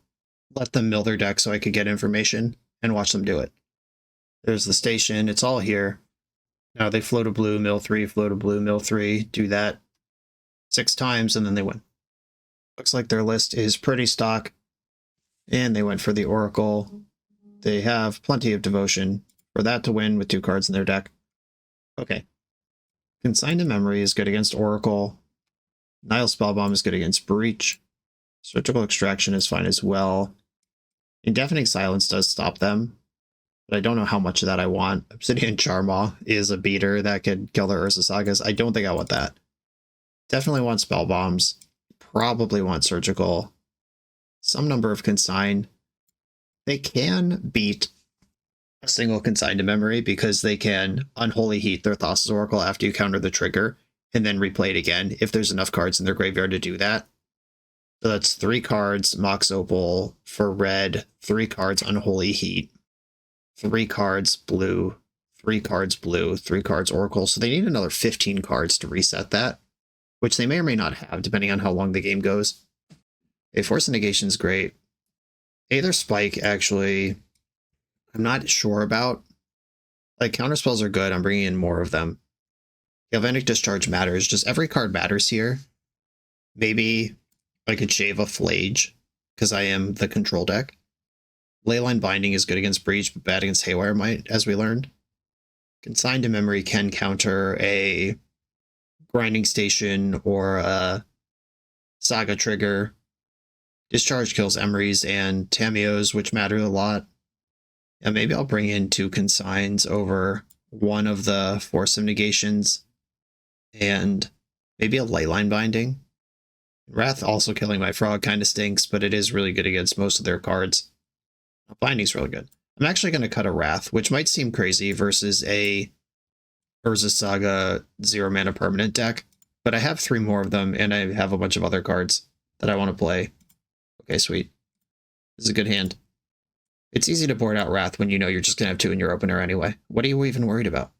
let them mill their deck so I could get information and watch them do it. There's the station. It's all here. Now they float a blue, mill 3, float a blue, mill 3, do that 6 times, and then they win. Looks like their list is pretty stock, and they went for the Oracle. They have plenty of devotion for that to win with 2 cards in their deck. Okay. Consigned to Memory is good against Oracle. Nile Spellbomb is good against Breach. Surgical Extraction is fine as well. Indefinite Silence does stop them, but I don't know how much of that I want. Obsidian Charmaw is a beater that could kill their Urza Sagas. I don't think I want that. Definitely want Spell Bombs. Probably want Surgical. Some number of Consign. They can beat a single Consign to Memory because they can Unholy Heat their Thassa's Oracle after you counter the trigger and then replay it again if there's enough cards in their graveyard to do that. So that's 3 cards Mox Opal for red, 3 cards Unholy Heat, 3 cards blue, 3 cards blue, 3 cards Oracle. So they need another 15 cards to reset that, which they may or may not have, depending on how long the game goes. A Force of Negation is great. Aether Spike, actually, I'm not sure about. Like, counterspells are good. I'm bringing in more of them. Galvanic Discharge matters. Just every card matters here. Maybe I could shave a Flage, because I am the control deck. Leyline Binding is good against Breach, but bad against Haywire Might, as we learned. Consigned to Memory can counter a Grinding Station or a Saga Trigger. Discharge kills Emery's and Tameos, which matter a lot. Yeah, maybe I'll bring in 2 Consigns over one of the Force of Negations. And maybe a Leyline Binding. Wrath also killing my Frog kind of stinks, but it is really good against most of their cards. Binding's really good. I'm actually going to cut a Wrath, which might seem crazy versus a Urza Saga 0 mana permanent deck, but I have 3 more of them, and I have a bunch of other cards that I want to play. Okay, sweet. This is a good hand. It's easy to board out Wrath when you know you're just going to have 2 in your opener anyway. What are you even worried about?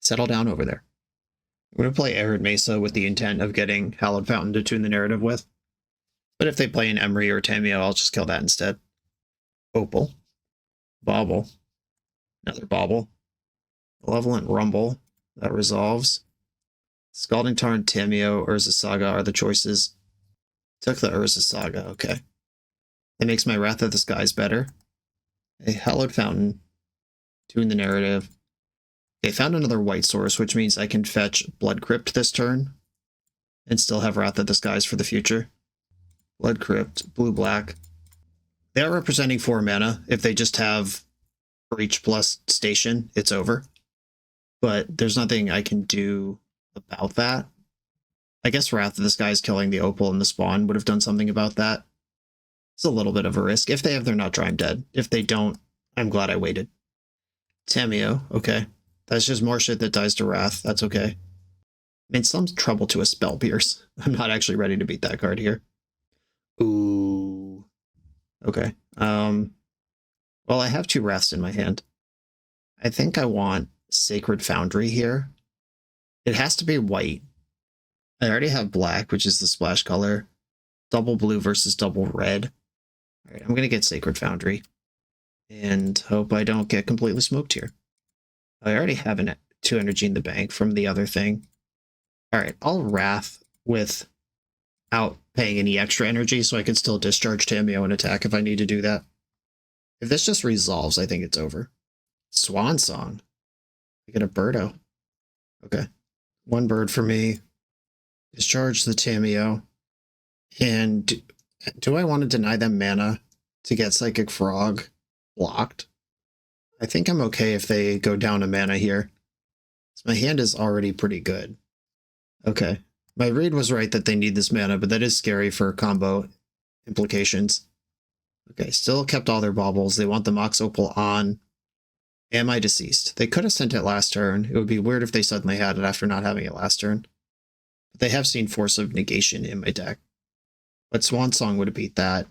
Settle down over there. I'm going to play Arid Mesa with the intent of getting Hallowed Fountain to tune the narrative with. But if they play an Emery or Tameo, I'll just kill that instead. Opal. Bauble. Another Bauble. Malevolent Rumble. That resolves. Scalding Tarn, Tameo, Urza Saga are the choices. Took the Urza Saga, okay. That makes my Wrath of the Skies better. A Hallowed Fountain. Tune the narrative. Okay, found another white source, which means I can fetch Blood Crypt this turn and still have Wrath of the Skies for the future. Blood Crypt, blue-black. They are representing 4 mana. If they just have Breach plus Station, it's over. But there's nothing I can do about that. I guess Wrath of the Skies killing the Opal and the Spawn would have done something about that. It's a little bit of a risk. If they have their Nut Dry, I'm dead. If they don't, I'm glad I waited. Tameo, okay. That's just more shit that dies to Wrath. That's okay. I mean, some trouble to a Spell Pierce. I'm not actually ready to beat that card here. Ooh. Okay. Well, I have 2 Wraths in my hand. I think I want Sacred Foundry here. It has to be white. I already have black, which is the splash color. Double blue versus double red. All right, I'm going to get Sacred Foundry. And hope I don't get completely smoked here. I already have 2 energy in the bank from the other thing. All right, I'll Wrath without paying any extra energy so I can still discharge Tameo and attack if I need to do that. If this just resolves, I think it's over. Swan Song. I get a Birdo. Okay. 1 bird for me. Discharge the Tameo. And do I want to deny them mana to get Psychic Frog blocked? I think I'm okay if they go down a mana here. My hand is already pretty good. Okay. My read was right that they need this mana, but that is scary for combo implications. Okay, still kept all their baubles. They want the Mox Opal on. Am I deceased? They could have sent it last turn. It would be weird if they suddenly had it after not having it last turn. But they have seen Force of Negation in my deck. But Swan Song would have beat that.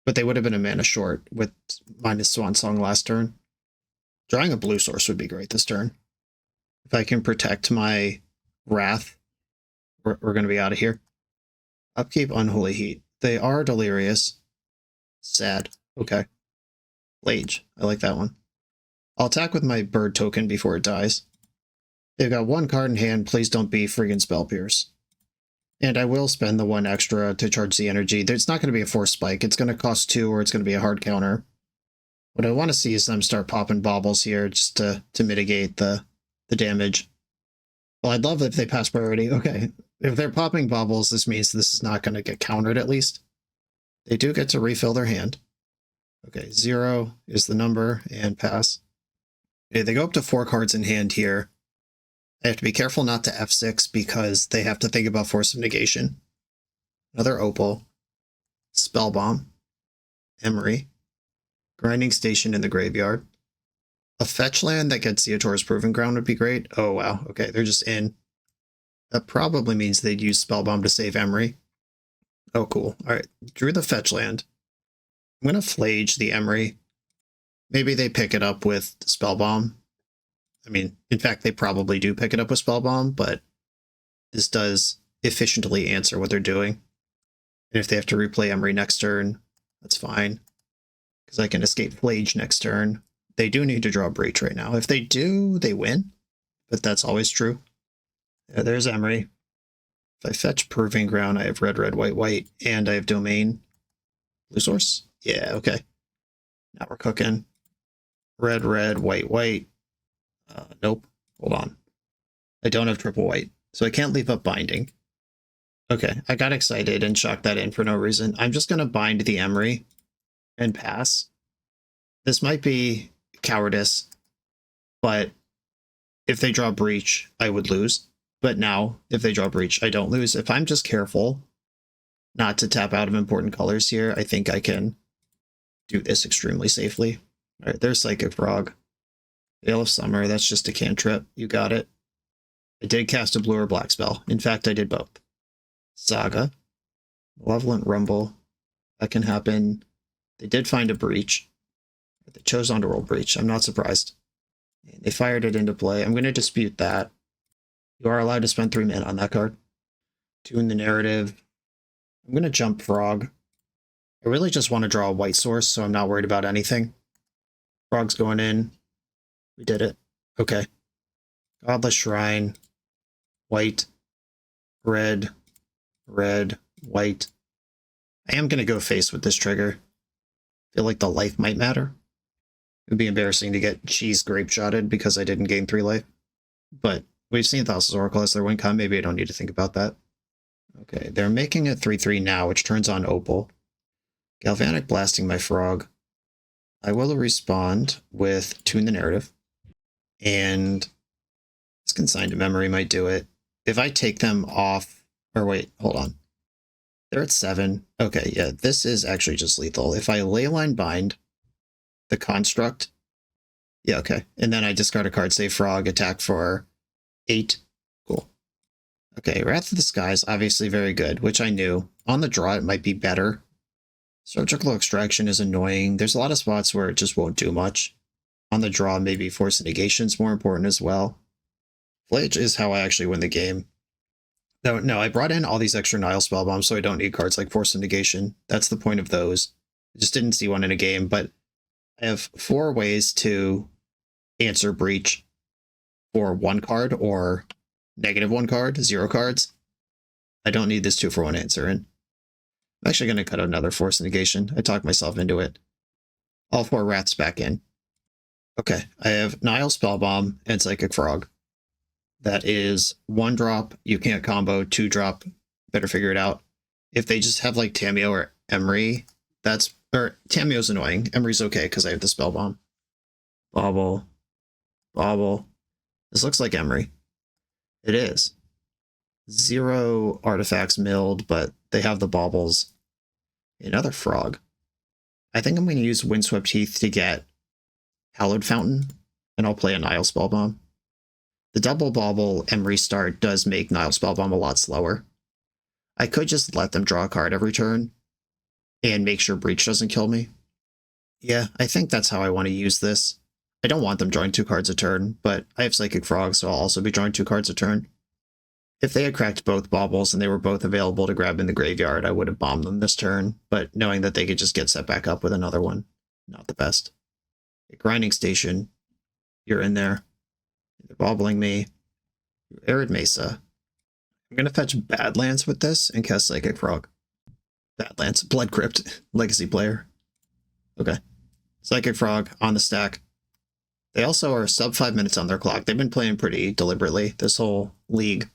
But they would have been a mana short with minus Swan Song last turn. Drawing a blue source would be great this turn. If I can protect my Wrath, we're going to be out of here. Upkeep Unholy Heat. They are delirious. Sad. Okay. Lage. I like that one. I'll attack with my bird token before it dies. They've got 1 card in hand. Please don't be friggin' Spell Pierce. And I will spend the 1 extra to charge the energy. There's not going to be a force spike. It's going to cost 2 or it's going to be a hard counter. What I want to see is them start popping baubles here just to mitigate the damage. Well, I'd love if they pass priority. Okay. If they're popping baubles, this means this is not going to get countered at least. They do get to refill their hand. Okay, 0 is the number and pass. Okay, they go up to 4 cards in hand here. I have to be careful not to F6 because they have to think about Force of Negation. Another Opal. Spellbomb. Emery. Grinding Station in the graveyard. A fetch land that gets Theotor's Proving Ground would be great. Oh, wow. Okay, they're just in. That probably means they'd use Spellbomb to save Emery. Oh, cool. All right, drew the fetch land. I'm going to Flage the Emery. Maybe they pick it up with Spellbomb. I mean, in fact, they probably do pick it up with Spellbomb, but this does efficiently answer what they're doing. And if they have to replay Emery next turn, that's fine. Because I can escape Flage next turn. They do need to draw Breach right now. If they do, they win. But that's always true. Yeah, there's Emery. If I fetch Proving Ground, I have red, red, white, white, and I have Domain. Blue source? Yeah, okay. Now we're cooking. Red, red, white, white. Nope. Hold on. I don't have triple white, so I can't leave up Binding. Okay, I got excited and chucked that in for no reason. I'm just going to bind the Emery and pass. This might be cowardice, but if they draw Breach, I would lose. But now, if they draw Breach, I don't lose. If I'm just careful not to tap out of important colors here, I think I can do this extremely safely. All right, there's Psychic Frog. Veil of Summer, that's just a cantrip. You got it. I did cast a blue or black spell. In fact, I did both. Saga. Malevolent Rumble. That can happen. They did find a Breach. They chose on to roll Breach. I'm not surprised. They fired it into play. I'm going to dispute that. You are allowed to spend 3 mana on that card. Tune the narrative. I'm going to jump Frog. I really just want to draw a white source, so I'm not worried about anything. Frog's going in. We did it. Okay. Godless Shrine. White. Red. Red. White. I am going to go face with this trigger. Feel like the life might matter. It would be embarrassing to get cheese grape shotted because I didn't gain 3 life. But we've seen Thassa's Oracle as their win con. Maybe I don't need to think about that. Okay, they're making it 3/3 now, which turns on Opal. Galvanic blasting my frog. I will respond with Tune the Narrative. And this Consigned to Memory might do it. If I take them off, or wait, hold on. They're at 7. Okay, yeah, this is actually just lethal. If I Leyline Bind the Construct, yeah, okay. And then I discard a card, say Frog, attack for 8. Cool. Okay, Wrath of the Sky is obviously very good, which I knew. On the draw, it might be better. Surgical Extraction is annoying. There's a lot of spots where it just won't do much. On the draw, maybe Force of Negation is more important as well. Flayage is how I actually win the game. No, I brought in all these extra Nile Spellbombs, so I don't need cards like Force of Negation. That's the point of those. I just didn't see one in a game, but I have 4 ways to answer Breach for 1 card or -1 card, 0 cards. I don't need this 2-for-1 answer in. I'm actually going to cut another Force of Negation. I talked myself into it. All 4 Rats back in. Okay, I have Nile Spellbomb and Psychic Frog. That is 1 drop, you can't combo, 2 drop, better figure it out. If they just have like Tameo or Emery, Tameo's annoying. Emery's okay because I have the Spellbomb. Bobble. This looks like Emery. It is. 0 artifacts milled, but they have the baubles. Another Frog. I think I'm going to use Windswept Heath to get Hallowed Fountain, and I'll play a Nile Spellbomb. The double bauble Emery start does make Nile Spellbomb a lot slower. I could just let them draw a card every turn and make sure Breach doesn't kill me. Yeah, I think that's how I want to use this. I don't want them drawing 2 cards a turn, but I have Psychic Frog, so I'll also be drawing 2 cards a turn. If they had cracked both baubles and they were both available to grab in the graveyard, I would have bombed them this turn, but knowing that they could just get set back up with another one, not the best. A Grinding Station, you're in there. They're bobbling me. Arid Mesa. I'm going to fetch Badlands with this and cast Psychic Frog. Badlands. Blood Crypt. Legacy player. Okay. Psychic Frog on the stack. They also are sub 5 minutes on their clock. They've been playing pretty deliberately this whole league.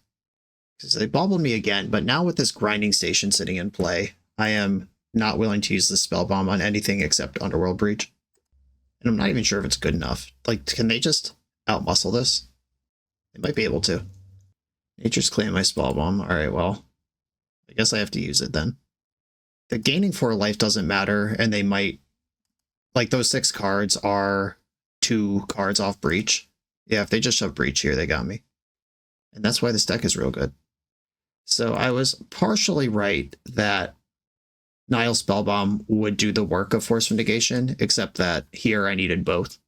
Because they bobbled me again, but now with this Grinding Station sitting in play, I am not willing to use the Spellbomb on anything except Underworld Breach. And I'm not even sure if it's good enough. Like, can they just outmuscle this? They might be able to. Nature's Claim my Spellbomb. Alright, well, I guess I have to use it then. The gaining 4 life doesn't matter, and they might... Like, those 6 cards are 2 cards off Breach. Yeah, if they just shove Breach here, they got me. And that's why this deck is real good. So I was partially right that Nile Spellbomb would do the work of Force of Negation, except that here I needed both.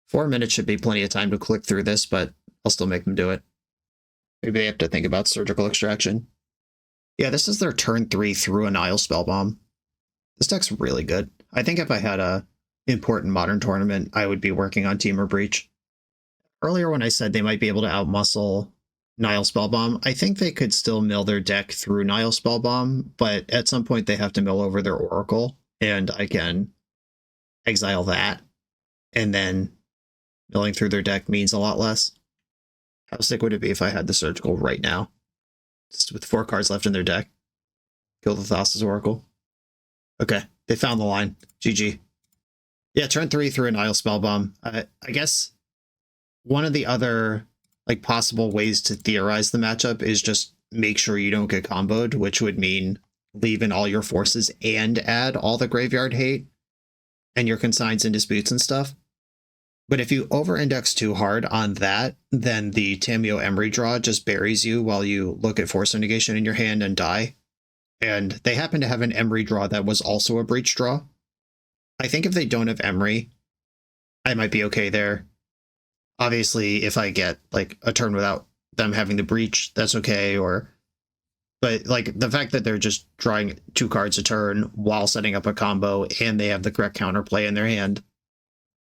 4 minutes should be plenty of time to click through this, but I'll still make them do it. Maybe they have to think about Surgical Extraction. Yeah, this is their turn 3 through a Nile Spellbomb. This deck's really good. I think if I had a important Modern tournament, I would be working on Temur Breach. Earlier when I said they might be able to outmuscle Nile Spellbomb, I think they could still mill their deck through Nile Spellbomb, but at some point they have to mill over their Oracle, and I can exile that, and then milling through their deck means a lot less. How sick would it be if I had the Surgical right now? Just with 4 cards left in their deck. Kill the Thassa's Oracle. Okay, they found the line. GG. Yeah, turn 3 through a Nile Spellbomb. I guess one of the other like possible ways to theorize the matchup is just make sure you don't get comboed, which would mean leave in all your forces and add all the graveyard hate and your consigns and disputes and stuff. But if you over-index too hard on that, then the Tameo Emery draw just buries you while you look at Force of Negation in your hand and die. And they happen to have an Emery draw that was also a Breach draw. I think if they don't have Emery, I might be okay there. Obviously, if I get like a turn without them having the Breach, that's okay. But like the fact that they're just drawing 2 cards a turn while setting up a combo and they have the correct counterplay in their hand.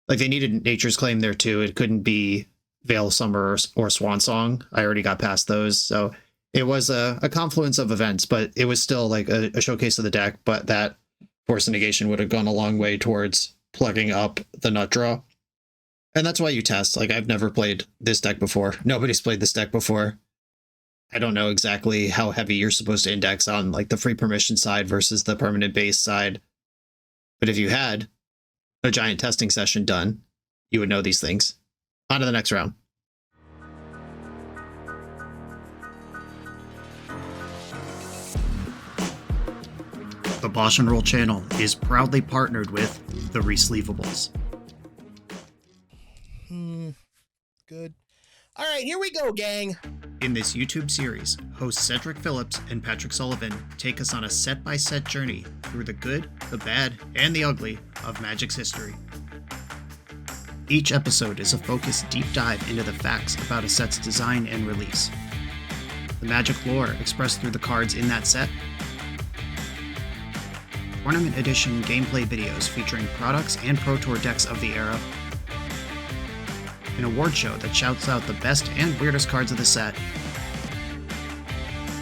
Like they needed Nature's Claim there too. It couldn't be Veil of Summer or Swan Song. I already got past those. So It was a confluence of events, but it was still like a showcase of the deck, but that Force of Negation would have gone a long way towards plugging up the nut draw. And that's why you test. Like, I've never played this deck before. Nobody's played this deck before. I don't know exactly how heavy you're supposed to index on like the free permission side versus the permanent base side. But if you had a giant testing session done, you would know these things. On to the next round. The BoshNRoll channel is proudly partnered with the Resleevables. Good. All right, here we go, gang. In this YouTube series, hosts Cedric Phillips and Patrick Sullivan take us on a set-by-set journey through the good, the bad, and the ugly of Magic's history. Each episode is a focused deep dive into the facts about a set's design and release, the Magic lore expressed through the cards in that set, Tournament Edition gameplay videos featuring products and Pro Tour decks of the era, an award show that shouts out the best and weirdest cards of the set,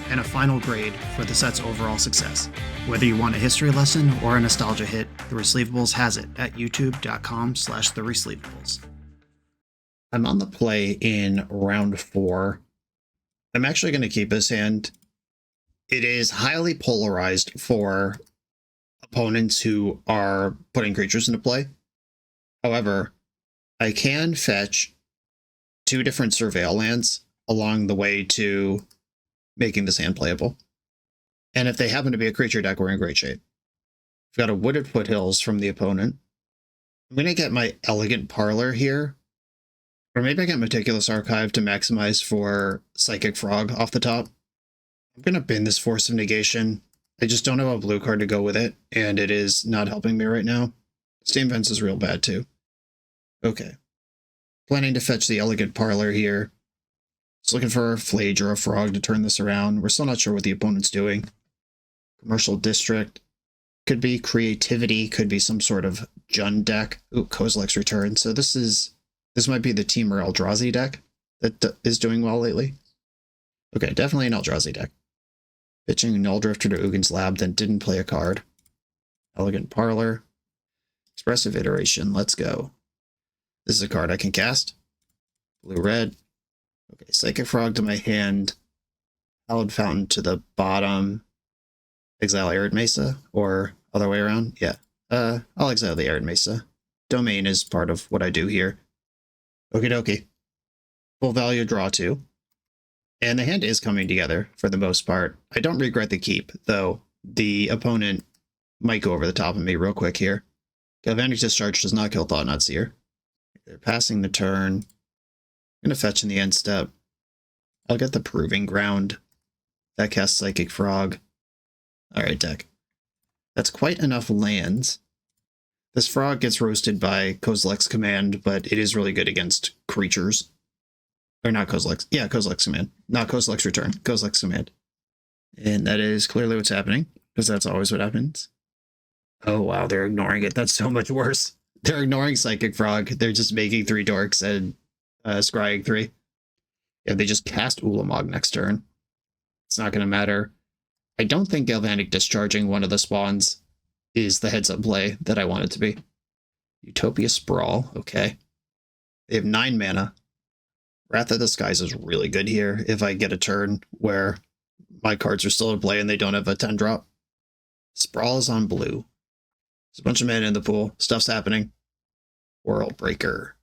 and a final grade for the set's overall success. Whether you want a history lesson or a nostalgia hit, The Resleevables has it at youtube.com/theresleevables. I'm on the play in round 4. I'm actually going to keep this hand. It is highly polarized for opponents who are putting creatures into play. However, I can fetch 2 different Surveil lands along the way to making this hand playable. And if they happen to be a creature deck, we're in great shape. I've got a Wooded Foothills from the opponent. I'm going to get my Elegant Parlor here. Or maybe I get Meticulous Archive to maximize for Psychic Frog off the top. I'm going to bin this Force of Negation. I just don't have a blue card to go with it, and it is not helping me right now. Steam Vents is real bad too. Okay. Planning to fetch the Elegant Parlor here. Just looking for a Flage or a Frog to turn this around. We're still not sure what the opponent's doing. Commercial District. Could be Creativity. Could be some sort of Jund deck. Ooh, Kozilek's Return. So this might be the Temur Eldrazi deck that is doing well lately. Okay, definitely an Eldrazi deck. Pitching Null Drifter to Ugin's Lab, then didn't play a card. Elegant Parlor. Expressive Iteration. Let's go. This is a card I can cast. Blue-red. Okay, Psychic Frog to my hand. Hallowed Fountain to the bottom. Exile Arid Mesa, or other way around? Yeah. I'll exile the Arid Mesa. Domain is part of what I do here. Okie dokie. Full value draw 2. And the hand is coming together for the most part. I don't regret the keep, though the opponent might go over the top of me real quick here. Galvanic Discharge does not kill Thought-Knot Seer. They're passing the turn. I'm going to fetch in the end step. I'll get the Proving Ground. That casts Psychic Frog. Alright, deck. That's quite enough lands. This Frog gets roasted by Kozilek's Command, but it is really good against creatures. Or not Kozilek's. Yeah, Kozilek's Command. Not Kozilek's Return. Kozilek's Command. And that is clearly what's happening, because that's always what happens. Oh, wow, they're ignoring it. That's so much worse. They're ignoring Psychic Frog. They're just making 3 dorks and scrying 3. Yeah, they just cast Ulamog next turn. It's not going to matter. I don't think Galvanic Discharging one of the spawns is the heads-up play that I want it to be. Utopia Sprawl, okay. They have 9 mana. Wrath of the Skies is really good here if I get a turn where my cards are still in play and they don't have a 10-drop. Sprawl is on blue. There's a bunch of mana in the pool. Stuff's happening. World Breaker.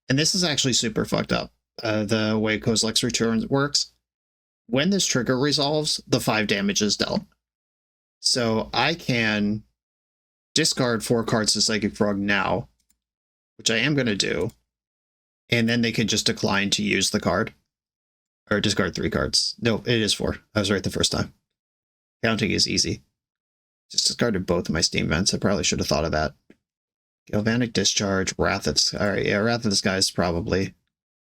And this is actually super fucked up. The way Kozilek's Return works. When this trigger resolves, the 5 damage is dealt. So I can discard 4 cards to Psychic Frog now, which I am going to do. And then they can just decline to use the card. Or discard 3 cards. No, it is 4. I was right the first time. Counting is easy. Just discarded both of my Steam Vents. I probably should have thought of that. Galvanic Discharge, Wrath of the Sky. Alright, yeah, Wrath of the Sky is probably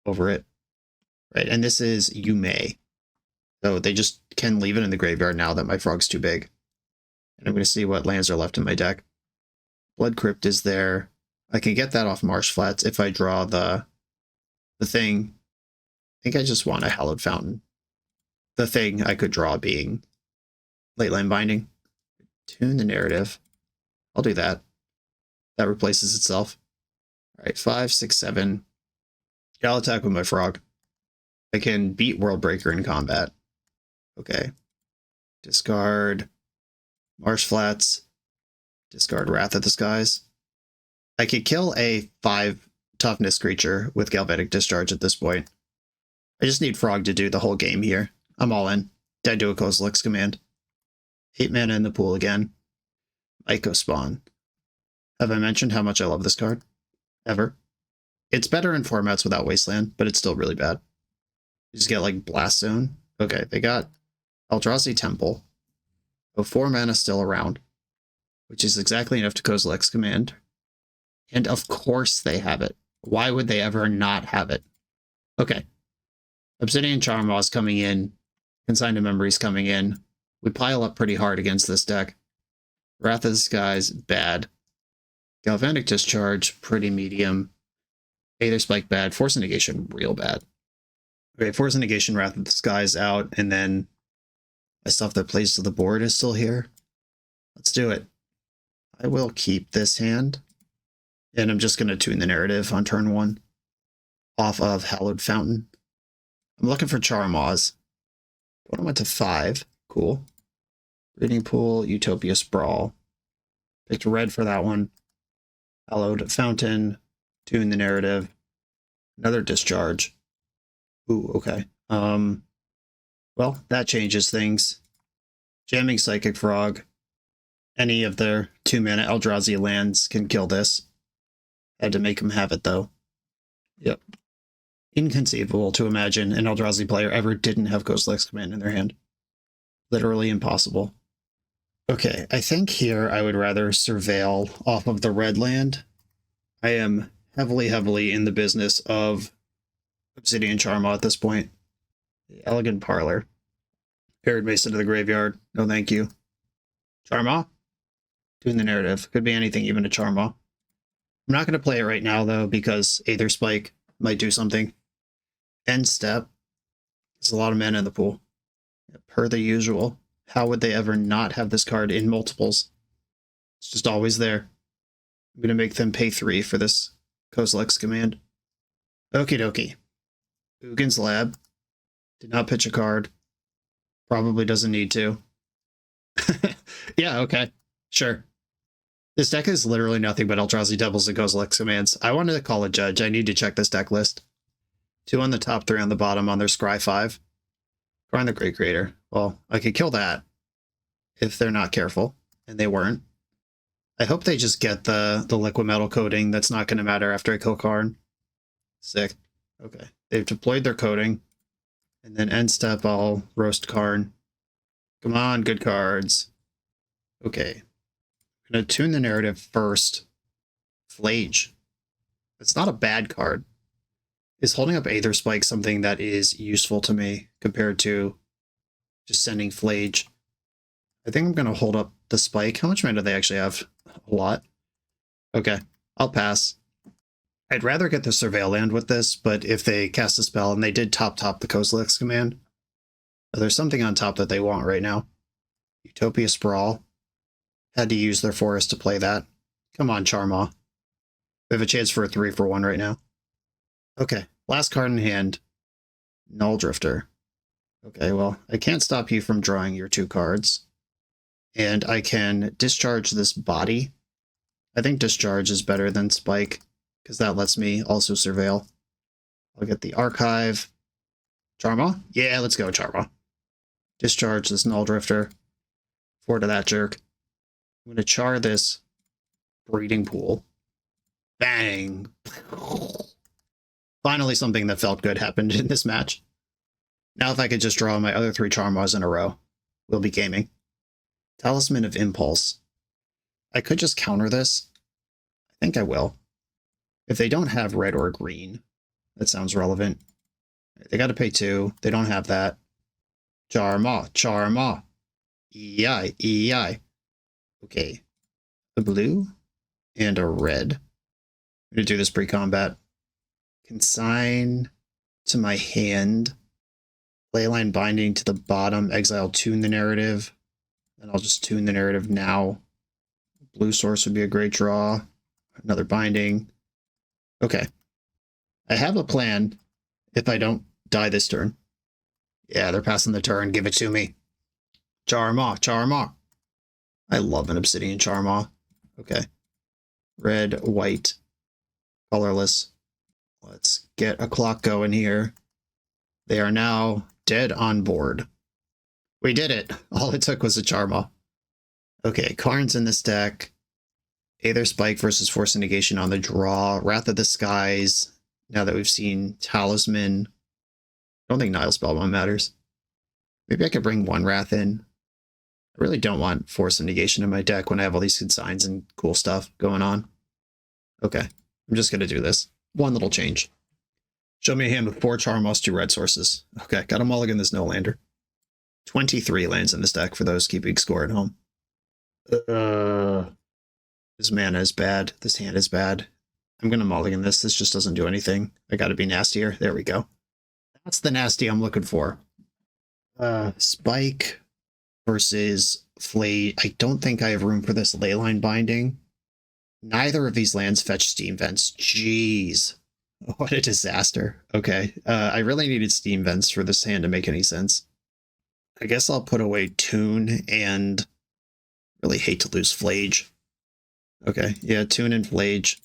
over it. Right, and this is You May. So they just can leave it in the graveyard now that my Frog's too big. And I'm going to see what lands are left in my deck. Blood Crypt is there. I can get that off Marsh Flats if I draw the thing. I think I just want a Hallowed Fountain. the thing I could draw being late land binding. Tune the narrative. I'll do that. That replaces itself. All right, 5, 6, 7. I'll attack with my frog. I can beat World Breaker in combat. Okay. Discard Marsh Flats. Discard Wrath of the Skies. I could kill a 5 toughness creature with Galvanic Discharge at this point. I just need Frog to do the whole game here. I'm all in. Dead to a Kozilek's Command. 8 mana in the pool again. Ico Spawn. Have I mentioned how much I love this card? Ever? It's better in formats without Wasteland, but it's still really bad. You just get like Blast Zone. Okay, they got Eldrazi Temple. Oh, 4 mana still around, which is exactly enough to Kozilek's Command. And of course they have it. Why would they ever not have it? Okay. Obsidian Charmaw's coming in. Consigned Memory's coming in. We pile up pretty hard against this deck. Wrath of the Skies, bad. Galvanic Discharge, pretty medium. Aether Spike, bad. Force Negation, real bad. Okay, Force Negation, Wrath of the Skies out, and then my stuff that plays to the board is still here. Let's do it. I will keep this hand, and I'm just going to tune the narrative on turn 1 off of Hallowed Fountain. I'm looking for Charmaws. What went to 5. Cool. Breeding Pool, Utopia Sprawl. Picked red for that one. Hallowed Fountain. Tune the narrative. Another Discharge. Ooh, okay. Well, that changes things. Jamming Psychic Frog. Any of their 2 mana Eldrazi lands can kill this. Had to make them have it, though. Yep. Inconceivable to imagine an Eldrazi player ever didn't have Kozilek's Command in their hand. Literally impossible. Okay, I think here I would rather surveil off of the red land. I am heavily in the business of Obsidian Charmaw at this point. The Elegant Parlor. Paired Mason to the graveyard. No thank you. Charmaw? Doing the narrative. Could be anything, even a Charmaw. I'm not going to play it right now, though, because Aether Spike might do something. End step. There's a lot of mana in the pool. Per the usual. How would they ever not have this card in multiples? It's just always there. I'm going to make them pay 3 for this Kozilek's Command. Okie dokie. Ugin's Lab. Did not pitch a card. Probably doesn't need to. Yeah, okay. Sure. This deck is literally nothing but Eldrazi Devils and Kozilek's Commands. I wanted to call a judge. I need to check this deck list. 2 on the top, 3 on the bottom on their Scry 5. Grind the Great Creator. Well, I could kill that if they're not careful, and they weren't. I hope they just get the liquid metal coating. That's not going to matter after I kill Karn. Sick. Okay. They've deployed their coating. And then end step, I'll roast Karn. Come on, good cards. Okay. I'm going to tune the narrative first. Flage. It's not a bad card. Is holding up Aether Spike something that is useful to me compared to just sending Flage? I think I'm going to hold up the Spike. How much mana do they actually have? A lot. Okay, I'll pass. I'd rather get the Surveil land with this, but if they cast a spell, and they did top the Kozilek's Command, there's something on top that they want right now. Utopia Sprawl. Had to use their forest to play that. Come on, Charmaw. We have a chance for a 3 for 1 right now. Okay, last card in hand. Null Drifter. Okay, well, I can't stop you from drawing your 2 cards. And I can discharge this body. I think Discharge is better than Spike, because that lets me also Surveil. I'll get the Archive. Charmaw? Yeah, let's go, Charmaw. Discharge this Null Drifter. 4 to that jerk. I'm going to char this Breeding Pool. Bang! Finally, something that felt good happened in this match. Now if I could just draw my other 3 Charmaws in a row, we'll be gaming. Talisman of Impulse. I could just counter this. I think I will. If they don't have red or green, that sounds relevant. They got to pay 2. They don't have that. Charmaw, Charmaw. EI, EI. Okay. A blue and a red. I'm going to do this pre-combat. Consign to my hand Leyline Binding to the bottom. Exile, tune the narrative. And I'll just tune the narrative now. Blue Source would be a great draw. Another Binding. Okay. I have a plan if I don't die this turn. Yeah, they're passing the turn. Give it to me. Charmaw, Charmaw. I love an Obsidian Charmaw. Okay. Red, white, colorless. Let's get a clock going here. They are now dead on board. We did it. All it took was a Charmaw. Okay, Karn's in this deck. Aether Spike versus Force of Negation on the draw. Wrath of the Skies. Now that we've seen Talisman. I don't think Nile Spellbound matters. Maybe I could bring one Wrath in. I really don't want Force of Negation in my deck when I have all these consigns and cool stuff going on. Okay, I'm just going to do this. One little change. Show me a hand with 4 Charmaws, 2 red sources. Okay, got a mulligan, there's no lander. 23 lands in this deck for those keeping score at home. This mana is bad. This hand is bad. I'm going to mulligan this. This just doesn't do anything. I got to be nastier. There we go. That's the nasty I'm looking for. Spike versus Flay. I don't think I have room for this Leyline Binding. Neither of these lands fetch Steam Vents. Jeez. What a disaster. Okay. I really needed Steam Vents for this hand to make any sense. I guess I'll put away Tune and really hate to lose Flage. Okay. Yeah, Tune and Flage.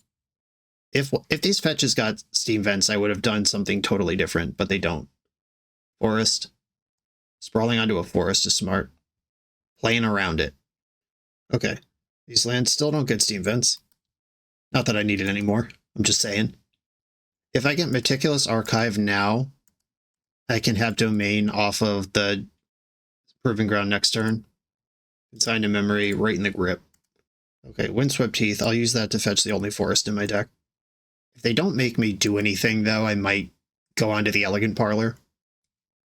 If these fetches got Steam Vents, I would have done something totally different, but they don't. Forest. Sprawling onto a forest is smart. Playing around it. Okay. These lands still don't get Steam Vents. Not that I need it anymore. I'm just saying. If I get Meticulous Archive now, I can have Domain off of the Proving Ground next turn. Consign to Memory right in the grip. Okay, Windswept Teeth. I'll use that to fetch the only forest in my deck. If they don't make me do anything, though, I might go on to the Elegant Parlor.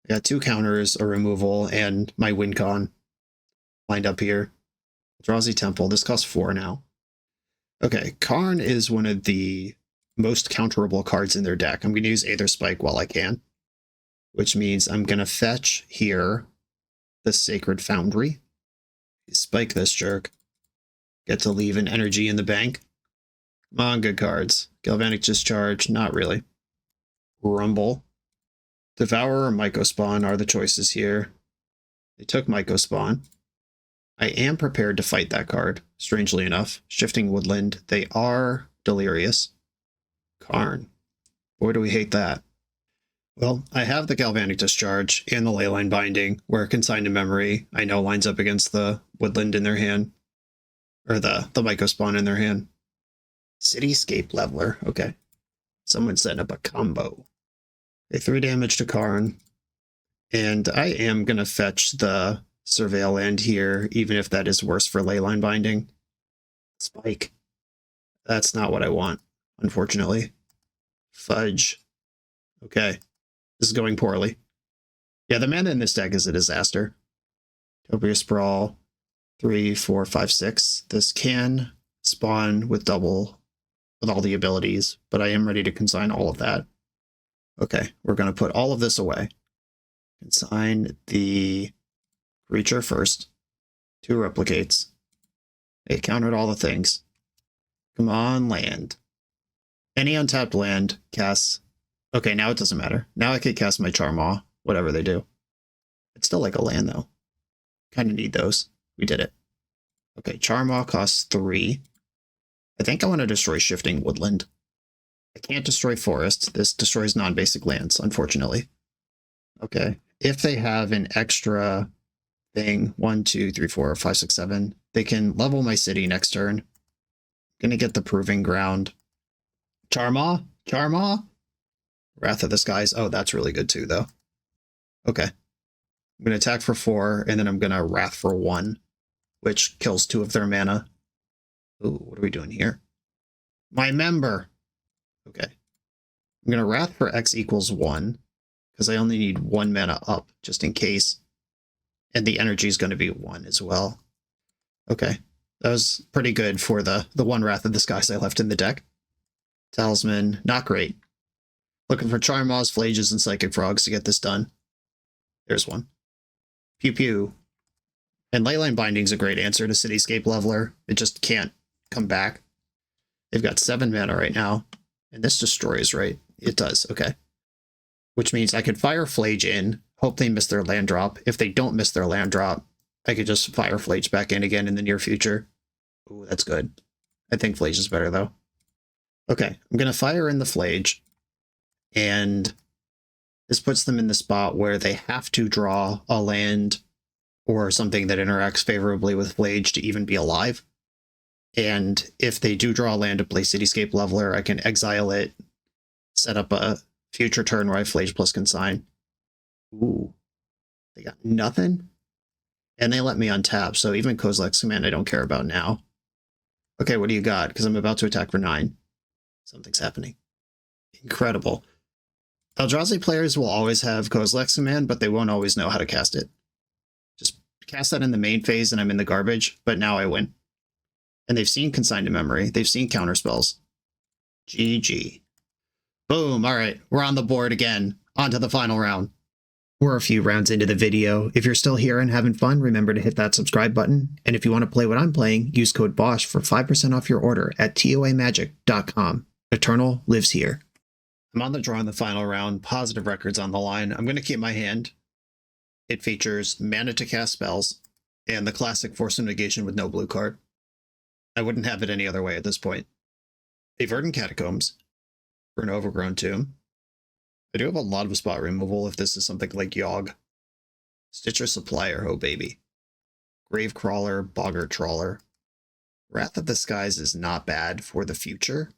I got 2 counters, a removal, and my win con lined up here. Drowsy Temple. This costs 4 now. Okay, Karn is one of the most counterable cards in their deck. I'm going to use Aether Spike while I can, which means I'm going to fetch here the Sacred Foundry. Spike this jerk. Get to leave an energy in the bank. Come on, good cards. Galvanic Discharge, not really. Rumble. Devour or Mycospawn are the choices here. They took Mycospawn. I am prepared to fight that card, strangely enough. Shifting Woodland. They are Delirious. Karn. Boy, do we hate that. Well, I have the Galvanic Discharge and the Leyline Binding, where Consigned to Memory I know lines up against the Woodland in their hand. Or the Mycospawn in their hand. Cityscape Leveler. Okay. Someone's setting up a combo. Okay, 3 damage to Karn. And I am going to fetch the Surveil land here, even if that is worse for Leyline Binding. Spike. That's not what I want, unfortunately. Fudge. Okay. This is going poorly. Yeah, the mana in this deck is a disaster. Topia Sprawl. 3, 4, 5, 6. This can spawn with double, with all the abilities, but I am ready to consign all of that. Okay, we're going to put all of this away. Consign the creature first. 2 replicates. It countered all the things. Come on, land. Any untapped land casts. Okay, now it doesn't matter. Now I could cast my Charmaw, whatever they do. It's still like a land, though. Kind of need those. We did it. Okay, Charmaw costs 3. I think I want to destroy Shifting Woodland. I can't destroy Forest. This destroys non-basic lands, unfortunately. Okay, if they have an extra thing, 1, 2, 3, 4, 5, 6, 7, they can level my city next turn. I'm gonna get the Proving Ground. Charmaw? Charmaw? Wrath of the Skies. Oh, that's really good too, though. Okay. I'm going to attack for 4, and then I'm going to Wrath for 1, which kills 2 of their mana. Ooh, what are we doing here? My member! Okay. I'm going to Wrath for X equals 1, because I only need 1 mana up, just in case. And the energy is going to be 1 as well. Okay. That was pretty good for the 1 Wrath of the Skies I left in the deck. Talisman, not great. Looking for Charmaws, Flages, and Psychic Frogs to get this done. There's one. Pew pew. And Leyline Binding's a great answer to Cityscape Leveler. It just can't come back. They've got 7 mana right now. And this destroys, right? It does, okay. Which means I could fire Flage in, hope they miss their land drop. If they don't miss their land drop, I could just fire Flage back in again in the near future. Ooh, that's good. I think Flage is better, though. Okay, I'm going to fire in the Flage. And this puts them in the spot where they have to draw a land or something that interacts favorably with Flage to even be alive. And if they do draw a land to play Cityscape Leveler, I can exile it, set up a future turn where I Flage plus Consign. Ooh, they got nothing? And they let me untap, so even Kozilek's Command I don't care about now. Okay, what do you got? Because I'm about to attack for 9. Something's happening. Incredible. Eldrazi players will always have Kozilek's Command, but they won't always know how to cast it. Just cast that in the main phase and I'm in the garbage, but now I win. And they've seen Consign to Memory. They've seen counterspells. GG. Boom. All right. We're on the board again. On to the final round. We're a few rounds into the video. If you're still here and having fun, remember to hit that subscribe button. And if you want to play what I'm playing, use code BOSH for 5% off your order at toamagic.com. Eternal lives here. I'm on the draw in the final round. Positive records on the line. I'm going to keep my hand. It features mana to cast spells and the classic Force of Negation with no blue card. I wouldn't have it any other way at this point. A Verdant Catacombs for an Overgrown Tomb. I do have a lot of spot removal if this is something like Yogg. Stitcher Supplier, oh baby. Gravecrawler, Boggart Trawler. Wrath of the Skies is not bad for the future.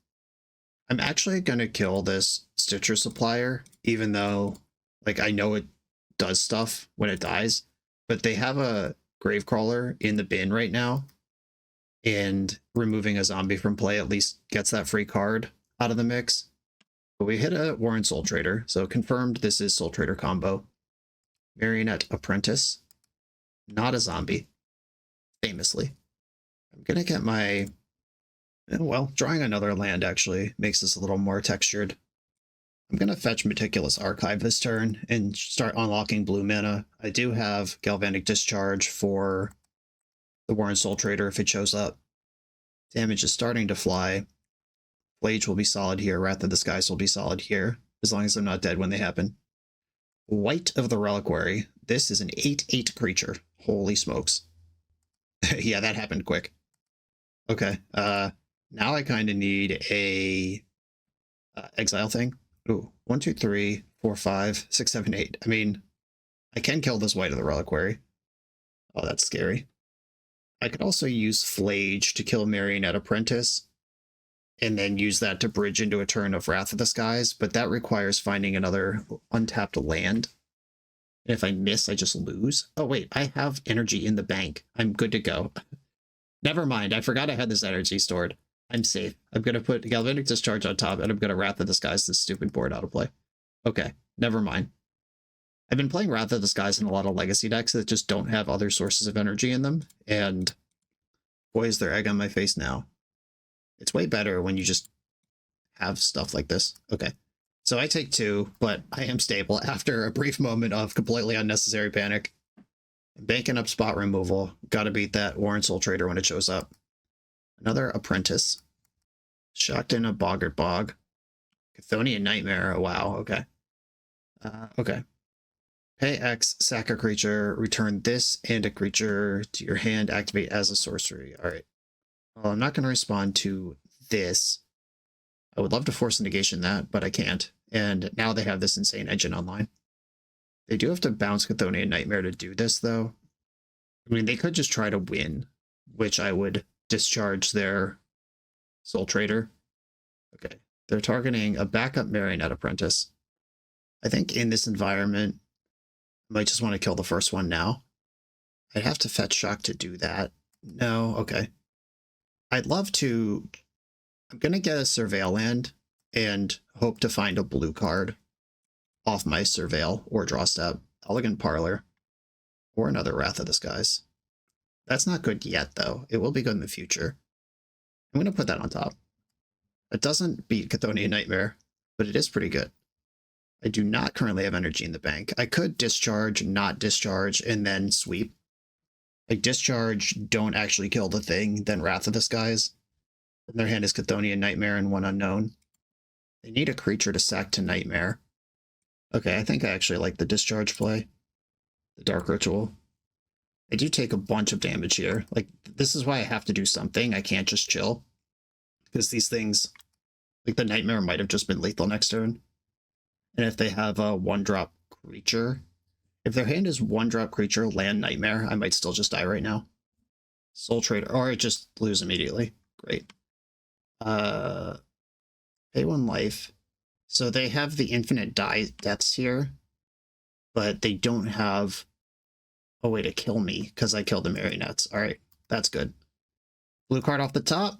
I'm actually going to kill this Stitcher Supplier, even though, like, I know it does stuff when it dies, but they have a Gravecrawler in the bin right now. And removing a zombie from play at least gets that free card out of the mix. But we hit a Warren Soul Trader, so confirmed this is Soul Trader combo. Marionette Apprentice. Not a zombie. Famously. I'm going to get my... Well, drawing another land actually makes this a little more textured. I'm going to fetch Meticulous Archive this turn and start unlocking blue mana. I do have Galvanic Discharge for the Warren Soul Trader if it shows up. Damage is starting to fly. Flage will be solid here. Wrath of the Skies will be solid here, as long as they're not dead when they happen. White of the Reliquary. This is an 8/8 creature. Holy smokes. Yeah, that happened quick. Okay, now I kind of need a exile thing. Ooh, 1, 2, 3, 4, 5, 6, 7, 8. I mean, I can kill this White of the Reliquary. Oh, that's scary. I could also use Flage to kill Marionette Apprentice, and then use that to bridge into a turn of Wrath of the Skies, but that requires finding another untapped land. And if I miss, I just lose. Oh wait, I have energy in the bank. I'm good to go. Never mind, I forgot I had this energy stored. I'm safe. I'm going to put Galvanic Discharge on top, and I'm going to Wrath of the Skies this stupid board out of play. Okay, never mind. I've been playing Wrath of the Skies in a lot of legacy decks that just don't have other sources of energy in them, and boy, is there egg on my face now. It's way better when you just have stuff like this. Okay, so I take 2, but I am stable after a brief moment of completely unnecessary panic. I'm banking up spot removal. Gotta beat that Warren Soul Trader when it shows up. Another Apprentice. Shocked in a Boggart Bog. Chthonian Nightmare. Oh, wow, okay. Okay. Pay X, sack a creature, return this and a creature to your hand, activate as a sorcery. All right. Well, I'm not going to respond to this. I would love to force a negation that, but I can't. And now they have this insane engine online. They do have to bounce Chthonian Nightmare to do this, though. I mean, they could just try to win, which I would discharge their Soul Trader. Okay. They're targeting a backup Marionette Apprentice. I think in this environment, I might just want to kill the first one now. I'd have to fetch Shock to do that. No, okay. I'd love to... I'm going to get a Surveil land and hope to find a blue card off my Surveil or draw step. Elegant Parlor or another Wrath of the Skies. That's not good yet, though. It will be good in the future. I'm going to put that on top. It doesn't beat Chthonian Nightmare, but it is pretty good. I do not currently have energy in the bank. I could discharge, not discharge, and then sweep. Like discharge, don't actually kill the thing, then Wrath of the Skies. In their hand is Chthonian Nightmare and one unknown. They need a creature to sack to Nightmare. Okay, I think I actually like the discharge play. The Dark Ritual. I do take a bunch of damage here. Like, this is why I have to do something. I can't just chill. Because these things, like the Nightmare might have just been lethal next turn. And if they have a 1-drop creature, if their hand is 1-drop creature, land Nightmare, I might still just die right now. Soul Trader, or I just lose immediately. Great. Pay 1 life. So they have the infinite deaths here, but they don't have a way to kill me because I killed the marionettes. All right, that's good. Blue card off the top.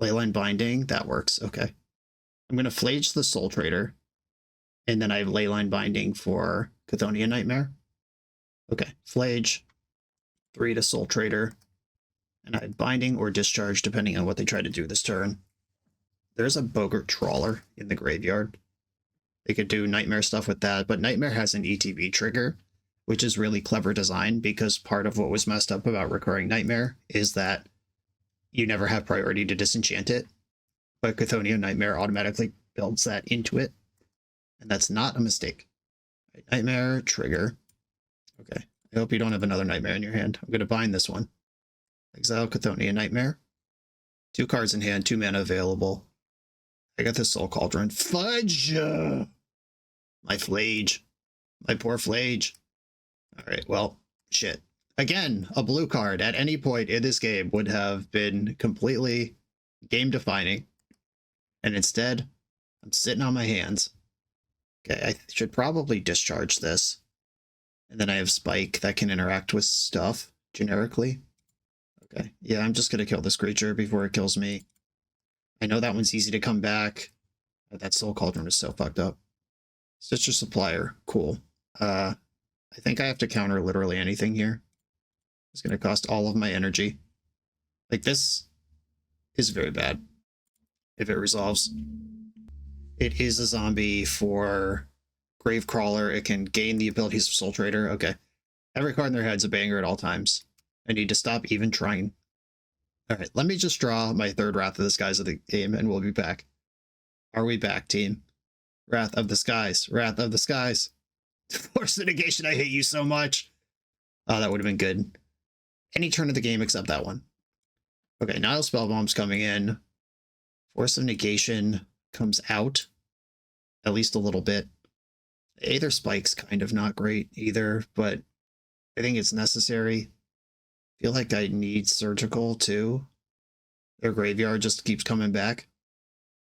Leyline Binding, that works. Okay. I'm going to Flage the Soul Trader, and then I have Leyline Binding for Chthonian Nightmare. Okay, Flage, 3 to Soul Trader, and I have Binding or Discharge depending on what they try to do this turn. There's a Boggart Trawler in the graveyard. They could do Nightmare stuff with that, but Nightmare has an ETB trigger, which is really clever design because part of what was messed up about Recurring Nightmare is that you never have priority to disenchant it, but Chthonian Nightmare automatically builds that into it, and that's not a mistake. Nightmare trigger. Okay, I hope you don't have another Nightmare in your hand. I'm going to bind this one. Exile Chthonian Nightmare. 2 cards in hand, 2 mana available. I got this Soul Cauldron. Fudge! My Flage. My poor Flage. Alright, well, shit. Again, a blue card at any point in this game would have been completely game-defining. And instead, I'm sitting on my hands. Okay, I should probably discharge this. And then I have Spike that can interact with stuff generically. Okay, yeah, I'm just going to kill this creature before it kills me. I know that one's easy to come back. That Soul Cauldron is so fucked up. Stitcher Supplier, cool. I think I have to counter literally anything here. It's going to cost all of my energy. Like, this is very bad if it resolves. It is a zombie for Gravecrawler. It can gain the abilities of Soul Trader. Okay. Every card in their head's a banger at all times. I need to stop even trying. Alright, let me just draw my 3rd Wrath of the Skies of the game, and we'll be back. Are we back, team? Wrath of the Skies. Wrath of the Skies. Force the Negation, I hate you so much. Oh, that would have been good. Any turn of the game except that one. Okay, Nile Spellbomb's coming in. Force of Negation comes out. At least a little bit. Aether Spike's kind of not great either, but I think it's necessary. Feel like I need Surgical too. Their graveyard just keeps coming back.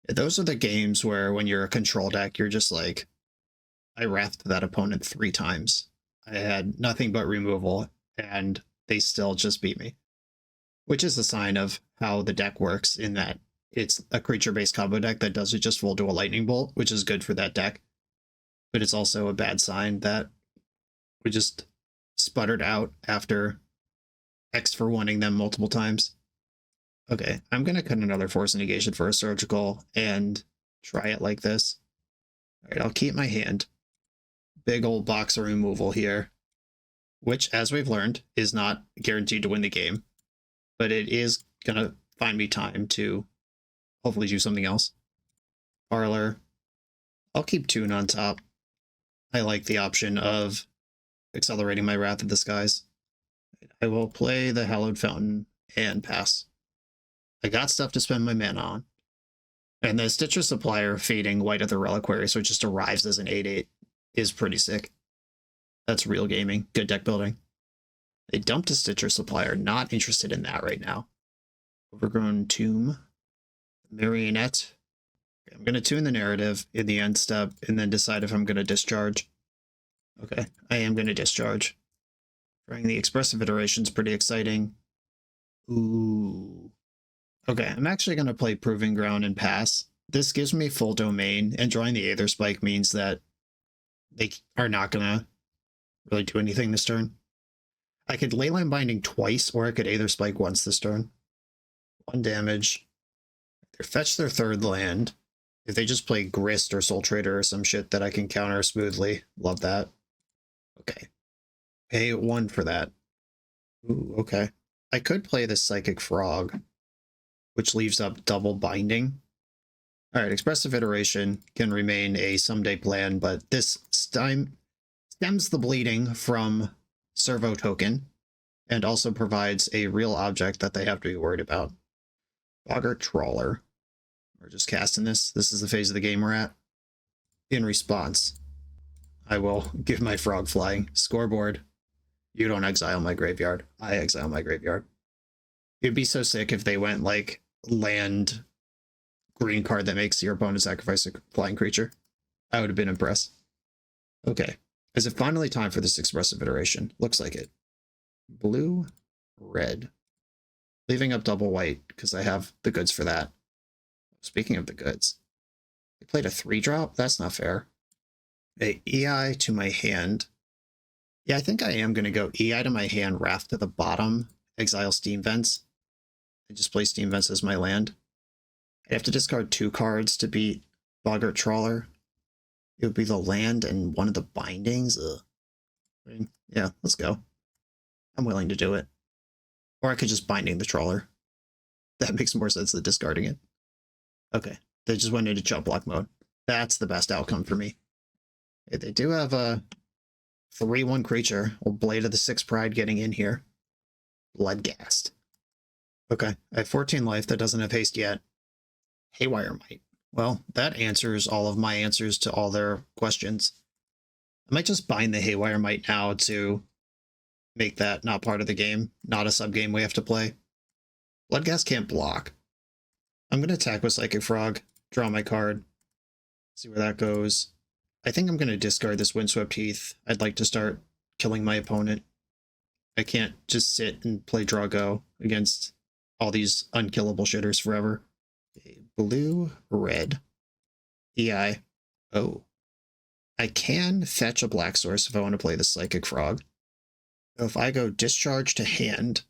Those are the games where when you're a control deck, you're just like, I wrathed that opponent 3 times. I had nothing but removal, and they still just beat me. Which is a sign of how the deck works in that it's a creature-based combo deck that doesn't just full dual Lightning Bolt, which is good for that deck. But it's also a bad sign that we just sputtered out after X for wanting them multiple times. Okay, I'm going to cut another Force of Negation for a Surgical and try it like this. Alright, I'll keep my hand. Big old box of removal here, which, as we've learned, is not guaranteed to win the game, but it is going to find me time to hopefully do something else. Parlor. I'll keep Tune on top. I like the option of accelerating my Wrath of the Skies. I will play the Hallowed Fountain and pass. I got stuff to spend my mana on. And the Stitcher Supplier fading White of the Reliquary, so it just arrives as an 8/8, is pretty sick. That's real gaming. Good deck building. They dumped a Stitcher Supplier. Not interested in that right now. Overgrown Tomb. Marionette. Okay, I'm going to tune the narrative in the end step and then decide if I'm going to discharge. Okay, I am going to discharge. Trying the Expressive Iteration is pretty exciting. Ooh. Okay, I'm actually going to play Proving Ground and pass. This gives me full domain, and drawing the Aether Spike means that they are not going to really do anything this turn. I could Leyline Binding twice, or I could Aether Spike once this turn. 1 damage. They fetch their 3rd land. If they just play Grist or Soul Trader or some shit that I can counter smoothly, love that. Okay. Pay 1 for that. Ooh, okay. I could play the Psychic Frog, which leaves up double binding. Alright, Expressive Iteration can remain a someday plan, but this stems the bleeding from Servo Token, and also provides a real object that they have to be worried about. Boggart Trawler. We're just casting this. This is the phase of the game we're at. In response, I will give my Frog Flying. Scoreboard. You don't exile my graveyard. I exile my graveyard. It'd be so sick if they went like land green card that makes your opponent sacrifice a flying creature. I would have been impressed. Okay. Is it finally time for this Expressive Iteration? Looks like it. Blue, red. Leaving up double white because I have the goods for that. Speaking of the goods, I played a 3-drop? That's not fair. A EI to my hand. Yeah, I think I am going to go EI to my hand, Wrath to the bottom, exile Steam Vents. I just play Steam Vents as my land. I'd have to discard 2 cards to beat Boggart Trawler. It would be the land and one of the bindings. Ugh. I mean, yeah, let's go. I'm willing to do it. Or I could just binding the Trawler. That makes more sense than discarding it. Okay, they just went into jump block mode. That's the best outcome for me. They do have a 3/1 creature. Well, Blade of the Six Pride getting in here. Bloodghast. Okay, I have 14 life. That doesn't have haste yet. Haywire Might. Well, that answers all of my answers to all their questions. I might just bind the Haywire Might now to make that not part of the game, not a sub-game we have to play. Bloodghast can't block. I'm going to attack with Psychic Frog, draw my card, see where that goes. I think I'm going to discard this Windswept Heath. I'd like to start killing my opponent. I can't just sit and play draw go against all these unkillable shitters forever. Blue, red, EI. Oh. I can fetch a black source if I want to play the Psychic Frog. So if I go Discharge to hand,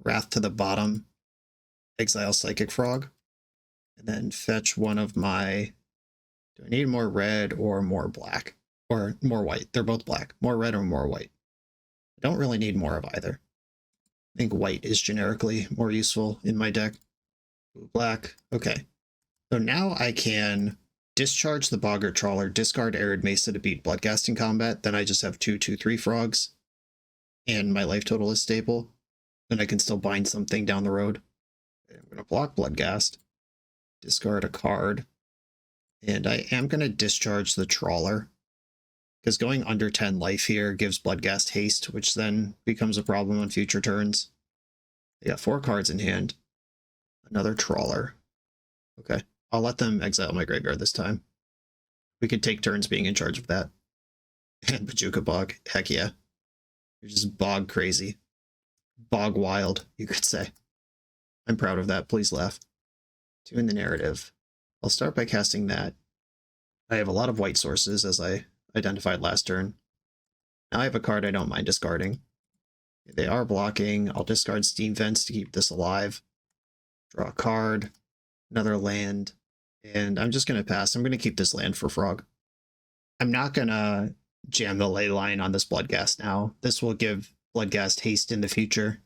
Wrath to the bottom, exile Psychic Frog, and then fetch one of my... Do I need more red or more black? Or more white? They're both black. More red or more white? I don't really need more of either. I think white is generically more useful in my deck. Blue, black. Okay. So now I can discharge the Boggart Trawler, discard Arid Mesa to beat Bloodghast in combat. Then I just have 2/2/3 frogs. And my life total is stable. Then I can still bind something down the road. I'm going to block Bloodghast. Discard a card. And I am going to discharge the Trawler. Because going under 10 life here gives Bloodghast haste, which then becomes a problem on future turns. They got 4 cards in hand. Another Trawler. Okay. I'll let them exile my graveyard this time. We could take turns being in charge of that. And Bajuka Bog. Heck yeah. You're just bog crazy. Bog wild, you could say. I'm proud of that. Please laugh. 2 in the narrative. I'll start by casting that. I have a lot of white sources, as I identified last turn. Now I have a card I don't mind discarding. They are blocking. I'll discard Steam Vents to keep this alive. Draw a card. Another land. And I'm just going to pass. I'm going to keep this land for Frog. I'm not going to jam the ley line on this Bloodghast now. This will give Bloodghast haste in the future.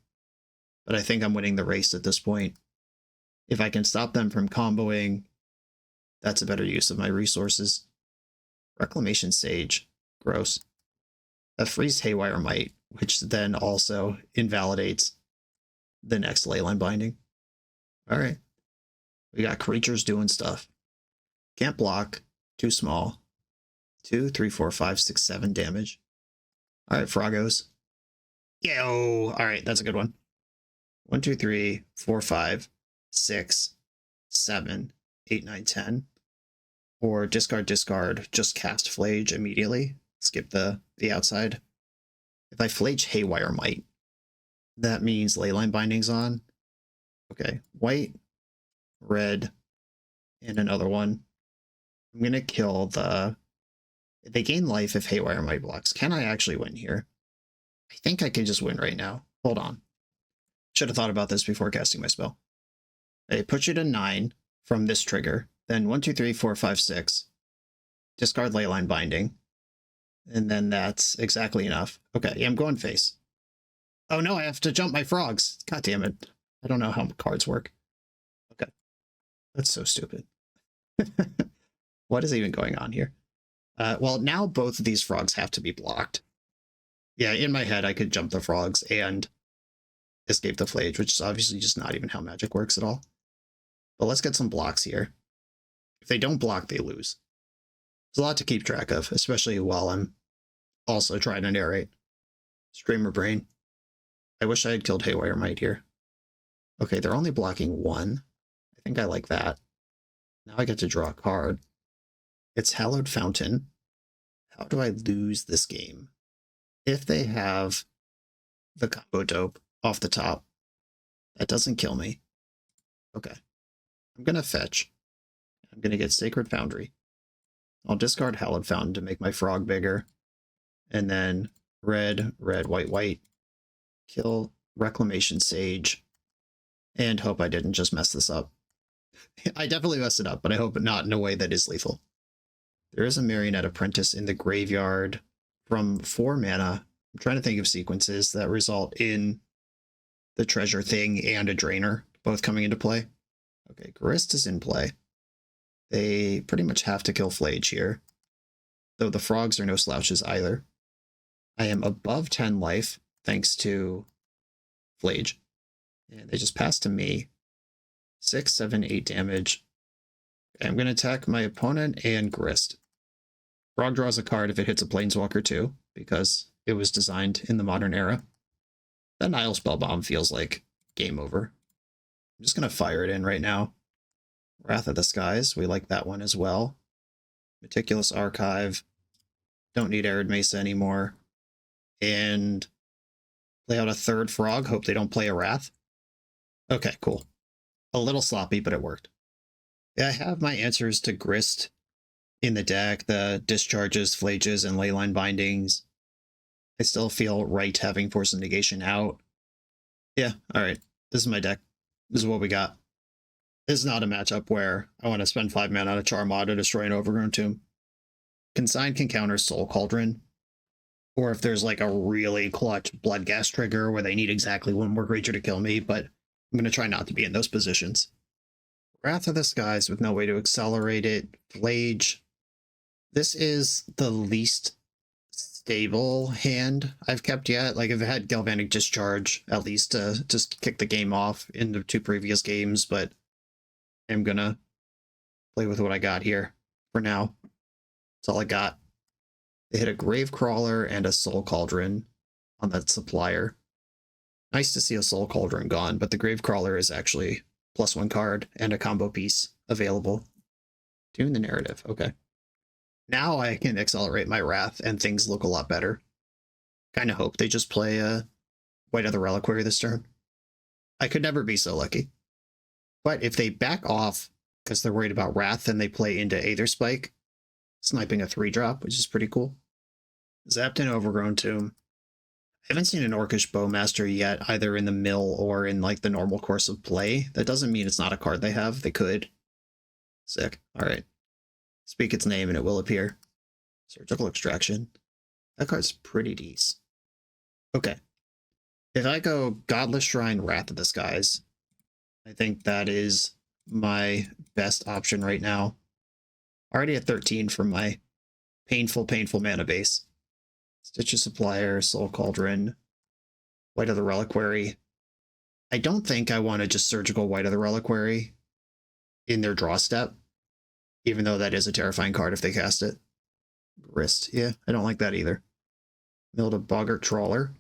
But I think I'm winning the race at this point. If I can stop them from comboing, that's a better use of my resources. Reclamation Sage. Gross. That frees Haywire Might, which then also invalidates the next Leyline Binding. Alright. We got creatures doing stuff. Can't block. Too small. 2, 3, 4, 5, 6, 7 damage. Alright, Frogos. Yo! Alright, that's a good one. 1, 2, 3, 4, 5, 6, 7, 8, 9, 10. Or discard, just cast Flage immediately. Skip the outside. If I Flage Haywire Might, that means Leyline Binding's on. Okay, white, red, and another one. I'm going to kill the... They gain life if Haywire Might blocks. Can I actually win here? I think I can just win right now. Hold on. Should have thought about this before casting my spell. They put you to 9 from this trigger. Then 1, 2, 3, 4, 5, 6. Discard Leyline Binding. And then that's exactly enough. Okay, yeah, I'm going face. Oh no, I have to jump my frogs. God damn it. I don't know how cards work. Okay. That's so stupid. What is even going on here? Well, now both of these frogs have to be blocked. Yeah, in my head, I could jump the frogs and escape the Flage, which is obviously just not even how Magic works at all. But let's get some blocks here. If they don't block, they lose. There's a lot to keep track of, especially while I'm also trying to narrate. Streamer brain. I wish I had killed Haywire Might here. Okay, they're only blocking 1. I think I like that. Now I get to draw a card. It's Hallowed Fountain. How do I lose this game? If they have the combo dope off the top, that doesn't kill me. Okay. I'm going to fetch. I'm going to get Sacred Foundry. I'll discard Hallowed Fountain to make my frog bigger. And then red, red, white, white. Kill Reclamation Sage. And hope I didn't just mess this up. I definitely messed it up, but I hope not in a way that is lethal. There is a Marionette Apprentice in the graveyard from 4 mana. I'm trying to think of sequences that result in the treasure thing and a drainer both coming into play. Okay, Grist is in play. They pretty much have to kill Flage here, though the frogs are no slouches either. I am above 10 life thanks to Flage. And they just pass to me. 6, 7, 8 damage. I'm going to attack my opponent and Grist. Frog draws a card if it hits a Planeswalker too, because it was designed in the modern era. That Nile Spellbomb feels like game over. I'm just going to fire it in right now. Wrath of the Skies, we like that one as well. Meticulous Archive. Don't need Arid Mesa anymore. And play out a 3rd frog. Hope they don't play a Wrath. Okay, cool. A little sloppy, but it worked. Yeah, I have my answers to Grist in the deck, the Discharges, Flages, and Leyline Bindings. I still feel right having Force of Negation out. Yeah, alright. This is my deck. This is what we got. This is not a matchup where I want to spend 5 mana on a Charmod to destroy an Overgrown Tomb. Consign can counter Soul Cauldron. Or if there's like a really clutch Bloodghast trigger where they need exactly 1 more creature to kill me, but I'm going to try not to be in those positions. Wrath of the Skies with no way to accelerate it. Flage. This is the least stable hand I've kept yet. Like, I've had Galvanic Discharge at least to just kick the game off in the 2 previous games, but I'm going to play with what I got here for now. That's all I got. They hit a Gravecrawler and a Soul Cauldron on that supplier. Nice to see a Soul Cauldron gone, but the Gravecrawler is actually +1 card and a combo piece available. Doing the narrative, okay. Now I can accelerate my Wrath and things look a lot better. Kind of hope they just play a White of the Reliquary this turn. I could never be so lucky. But if they back off because they're worried about Wrath and they play into Aetherspike, sniping a 3-drop, which is pretty cool. Zapped in Overgrown Tomb. I haven't seen an Orcish Bowmaster yet, either in the mill or in like the normal course of play. That doesn't mean it's not a card they have. They could. Sick. Alright. Speak its name and it will appear. Surgical Extraction. That card's pretty decent. Okay. If I go Godless Shrine, Wrath of the Skies, I think that is my best option right now. Already at 13 from my painful mana base. Stitches Supplier, Soul Cauldron, White of the Reliquary. I don't think I want to just surgical White of the Reliquary in their draw step, even though that is a terrifying card if they cast it. Grist, yeah, I don't like that either. Milled a Boggart Trawler.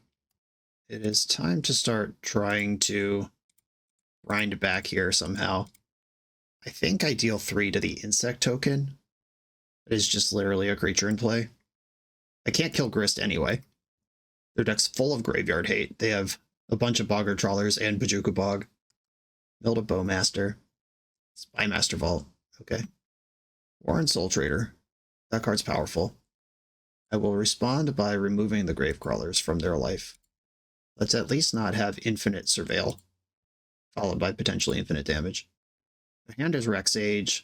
It is time to start trying to grind back here somehow. I think I deal 3 to the Insect token. It is just literally a creature in play. I can't kill Grist anyway. Their deck's full of graveyard hate. They have a bunch of Boggart Trawlers and Bajuka Bog. Milled a Bowmaster. Spymaster Vault. Okay. Warren Soul Trader. That card's powerful. I will respond by removing the Gravecrawlers from their life. Let's at least not have infinite Surveil, followed by potentially infinite damage. The hand is Rexage.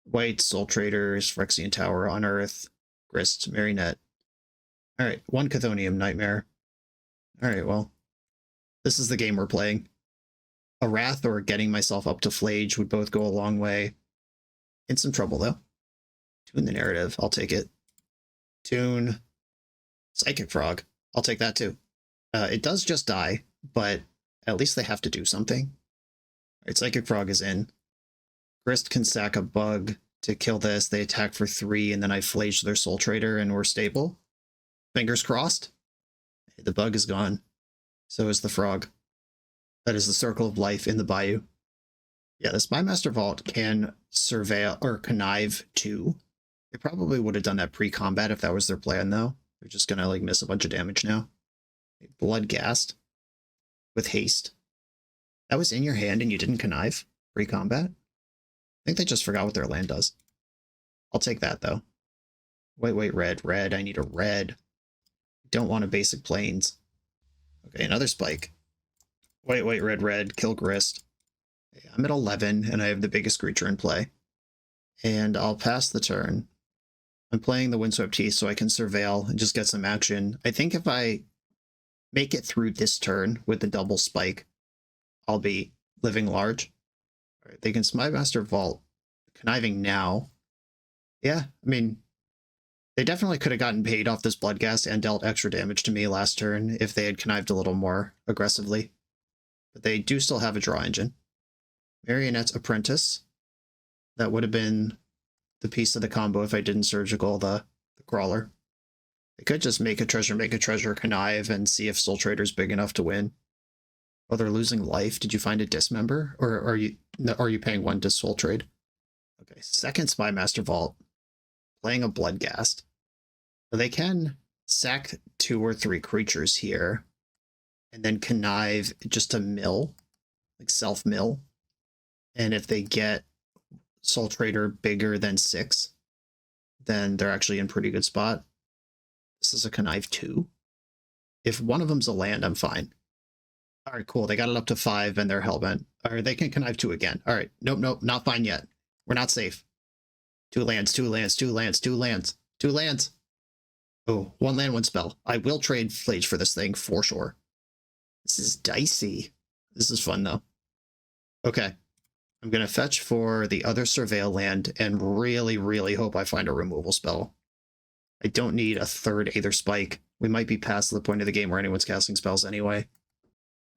White, Soul Traders, Phyrexian Tower, Unearth, Grist, Marionette. Alright, 1 Chthonium Nightmare. Alright, well, this is the game we're playing. A Wrath or getting myself up to Flage would both go a long way. In some trouble, though. Tune the narrative. I'll take it. Tune Psychic Frog. I'll take that, too. It does just die, but at least they have to do something. Alright, Psychic Frog is in. Grist can sack a bug to kill this. They attack for 3, and then I flage their Soul Trader, and we're stable. Fingers crossed. The bug is gone. So is the frog. That is the circle of life in the bayou. Yeah, the Spymaster Vault can surveil or connive too. They probably would have done that pre-combat if that was their plan, though. They're just gonna like miss a bunch of damage now. Bloodghast with haste. That was in your hand and you didn't connive pre-combat? I think they just forgot what their land does. I'll take that though. Wait, red. I need a red. Don't want a basic plains. Okay, another spike. Wait, red, kill Grist. Okay, I'm at 11 and I have the biggest creature in play. And I'll pass the turn. I'm playing the Windswept Heath so I can surveil and just get some action. I think if I make it through this turn with the double spike, I'll be living large. All right, they can Spymaster Vault. Conniving now. Yeah, I mean, they definitely could have gotten paid off this Bloodghast and dealt extra damage to me last turn if they had connived a little more aggressively. But they do still have a draw engine. Marionette's Apprentice. That would have been the piece of the combo if I didn't surgical the crawler. They could just make a treasure, connive, and see if Soul Trader's big enough to win. Oh, they're losing life. Did you find a dismember? Or are you paying 1 to Soul Trade? Okay, second Spymaster Vault. Playing a Bloodghast. So they can sack 2 or 3 creatures here. And then connive just to mill. Like self-mill. And if they get Soul Trader bigger than 6, then they're actually in pretty good spot. This is a connive 2. If one of them's a land, I'm fine. Alright, cool. They got it up to 5 and they're hellbent. Alright, they can connive 2 again. Alright, nope, not fine yet. We're not safe. 2 lands. Oh, 1 land, 1 spell. I will trade Flage for this thing, for sure. This is dicey. This is fun, though. Okay. I'm going to fetch for the other Surveil land and really hope I find a removal spell. I don't need a 3rd Aether Spike. We might be past the point of the game where anyone's casting spells anyway.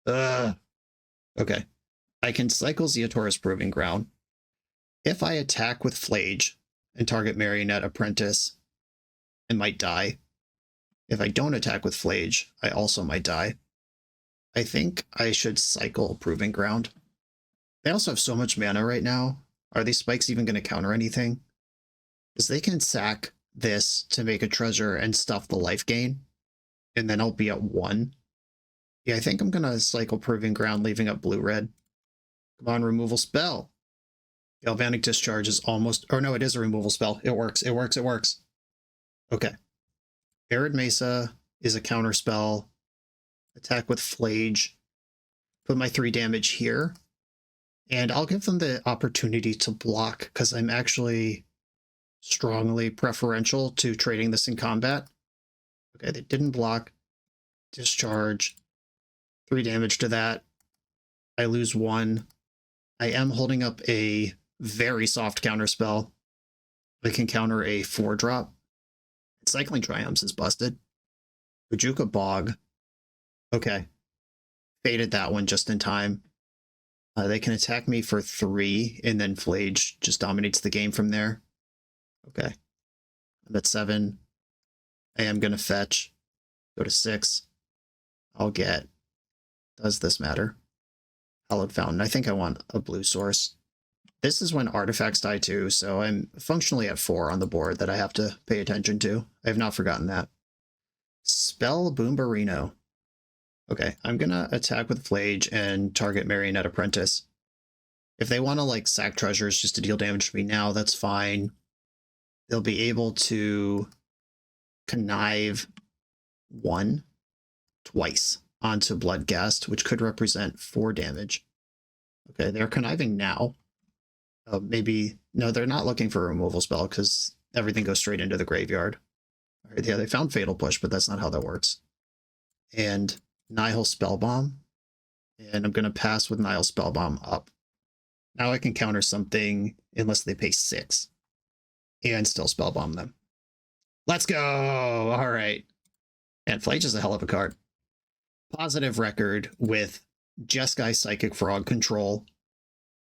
Okay. I can cycle Zeotora's Proving Ground. If I attack with Flage and target Marionette Apprentice, I might die. If I don't attack with Flage, I also might die. I think I should cycle Proving Ground. They also have so much mana right now. Are these spikes even going to counter anything? Because they can sack this to make a treasure and stuff the life gain, and then I'll be at 1. Yeah, I think I'm going to cycle Proving Ground, leaving up blue-red. Come on, removal spell. Galvanic Discharge is almost... Oh, no, it is a removal spell. It works. Okay. Arid Mesa is a counter spell. Attack with Flage. Put my 3 damage here. And I'll give them the opportunity to block, because I'm actually strongly preferential to trading this in combat. Okay, they didn't block. Discharge. 3 damage to that. I lose 1. I am holding up a very soft counter spell. I can counter a 4-drop. Cycling Triumphs is busted. Ujuka Bog. Okay. Faded that one just in time. They can attack me for 3, and then Flage just dominates the game from there. Okay. I'm at 7. I am going to fetch. Go to 6. I'll get... Does this matter? Hallowed Fountain. I think I want a blue source. This is when artifacts die too, so I'm functionally at 4 on the board that I have to pay attention to. I have not forgotten that. Spell Boombarino. Okay, I'm gonna attack with Flage and target Marionette Apprentice. If they want to like sack treasures just to deal damage to me now, that's fine. They'll be able to connive 1 twice onto Bloodghast, which could represent 4 damage. Okay, they're conniving now. Maybe No, they're not looking for a removal spell because everything goes straight into the graveyard. All right, yeah, they found Fatal Push, but that's not how that works. And Nihil Spellbomb. And I'm going to pass with Nihil Spellbomb up. Now I can counter something unless they pay 6. And still Spellbomb them. Let's go! All right. And Flage is a hell of a card. Positive record with Jeskai Psychic Frog control.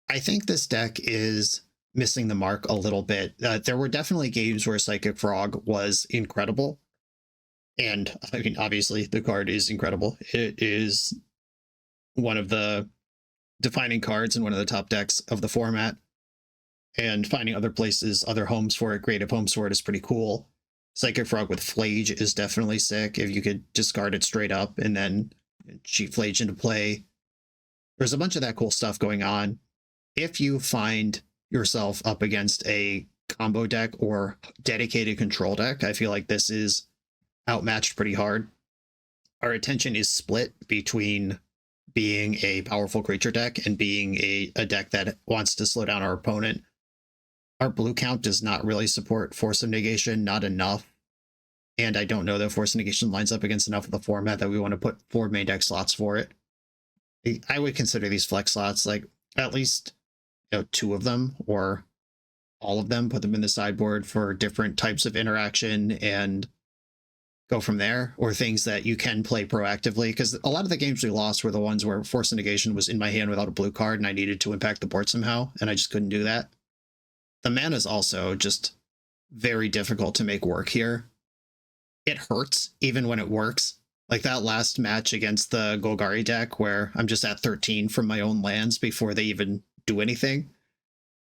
I think this deck is missing the mark a little bit. There were definitely games where Psychic Frog was incredible. And I mean, obviously, the card is incredible. It is one of the defining cards and one of the top decks of the format. And finding other places, other homes for it, creative homes for it is pretty cool. Psychic Frog with Flage is definitely sick if you could discard it straight up and then cheat Flage into play. There's a bunch of that cool stuff going on. If you find yourself up against a combo deck or dedicated control deck, I feel like this is outmatched pretty hard. Our attention is split between being a powerful creature deck and being a deck that wants to slow down our opponent. Our blue count does not really support Force of Negation, not enough. And I don't know that Force of Negation lines up against enough of the format that we want to put 4 main deck slots for it. I would consider these flex slots, like at least 2 of them or all of them, put them in the sideboard for different types of interaction and go from there, or things that you can play proactively. Because a lot of the games we lost were the ones where Force of Negation was in my hand without a blue card and I needed to impact the board somehow, and I just couldn't do that. The mana is also just very difficult to make work here. It hurts even when it works. Like that last match against the Golgari deck where I'm just at 13 from my own lands before they even do anything.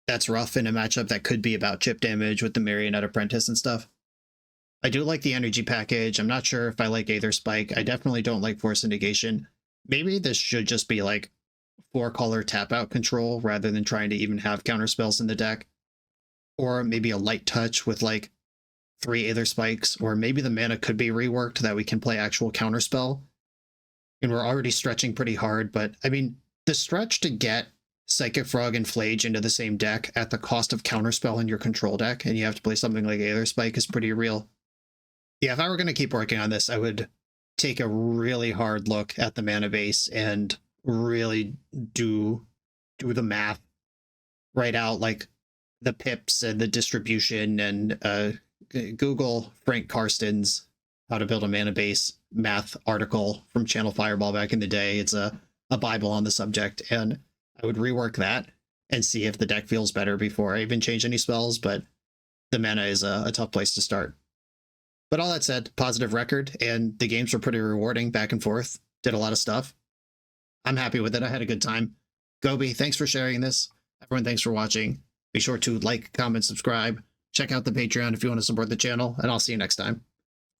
That's rough in a matchup that could be about chip damage with the Marionette Apprentice and stuff. I do like the energy package. I'm not sure if I like Aether Spike. I definitely don't like Force of Negation. Maybe this should just be like 4-color tap-out control rather than trying to even have counter spells in the deck. Or maybe a light touch with like 3 Aether Spikes, or maybe the mana could be reworked that we can play actual counterspell. And we're already stretching pretty hard, but I mean, the stretch to get Psychic Frog and Flage into the same deck at the cost of counterspell in your control deck, and you have to play something like Aether Spike, is pretty real. Yeah, if I were going to keep working on this, I would take a really hard look at the mana base and really do the math, write out like the pips and the distribution, and Google Frank Karsten's How to Build a Mana Base math article from Channel Fireball back in the day. It's a Bible on the subject, and I would rework that and see if the deck feels better before I even change any spells, but the mana is a tough place to start. But all that said, positive record, and the games were pretty rewarding back and forth. Did a lot of stuff. I'm happy with it. I had a good time. Gobi, thanks for sharing this. Everyone, thanks for watching. Be sure to like, comment, subscribe. Check out the Patreon if you want to support the channel, and I'll see you next time.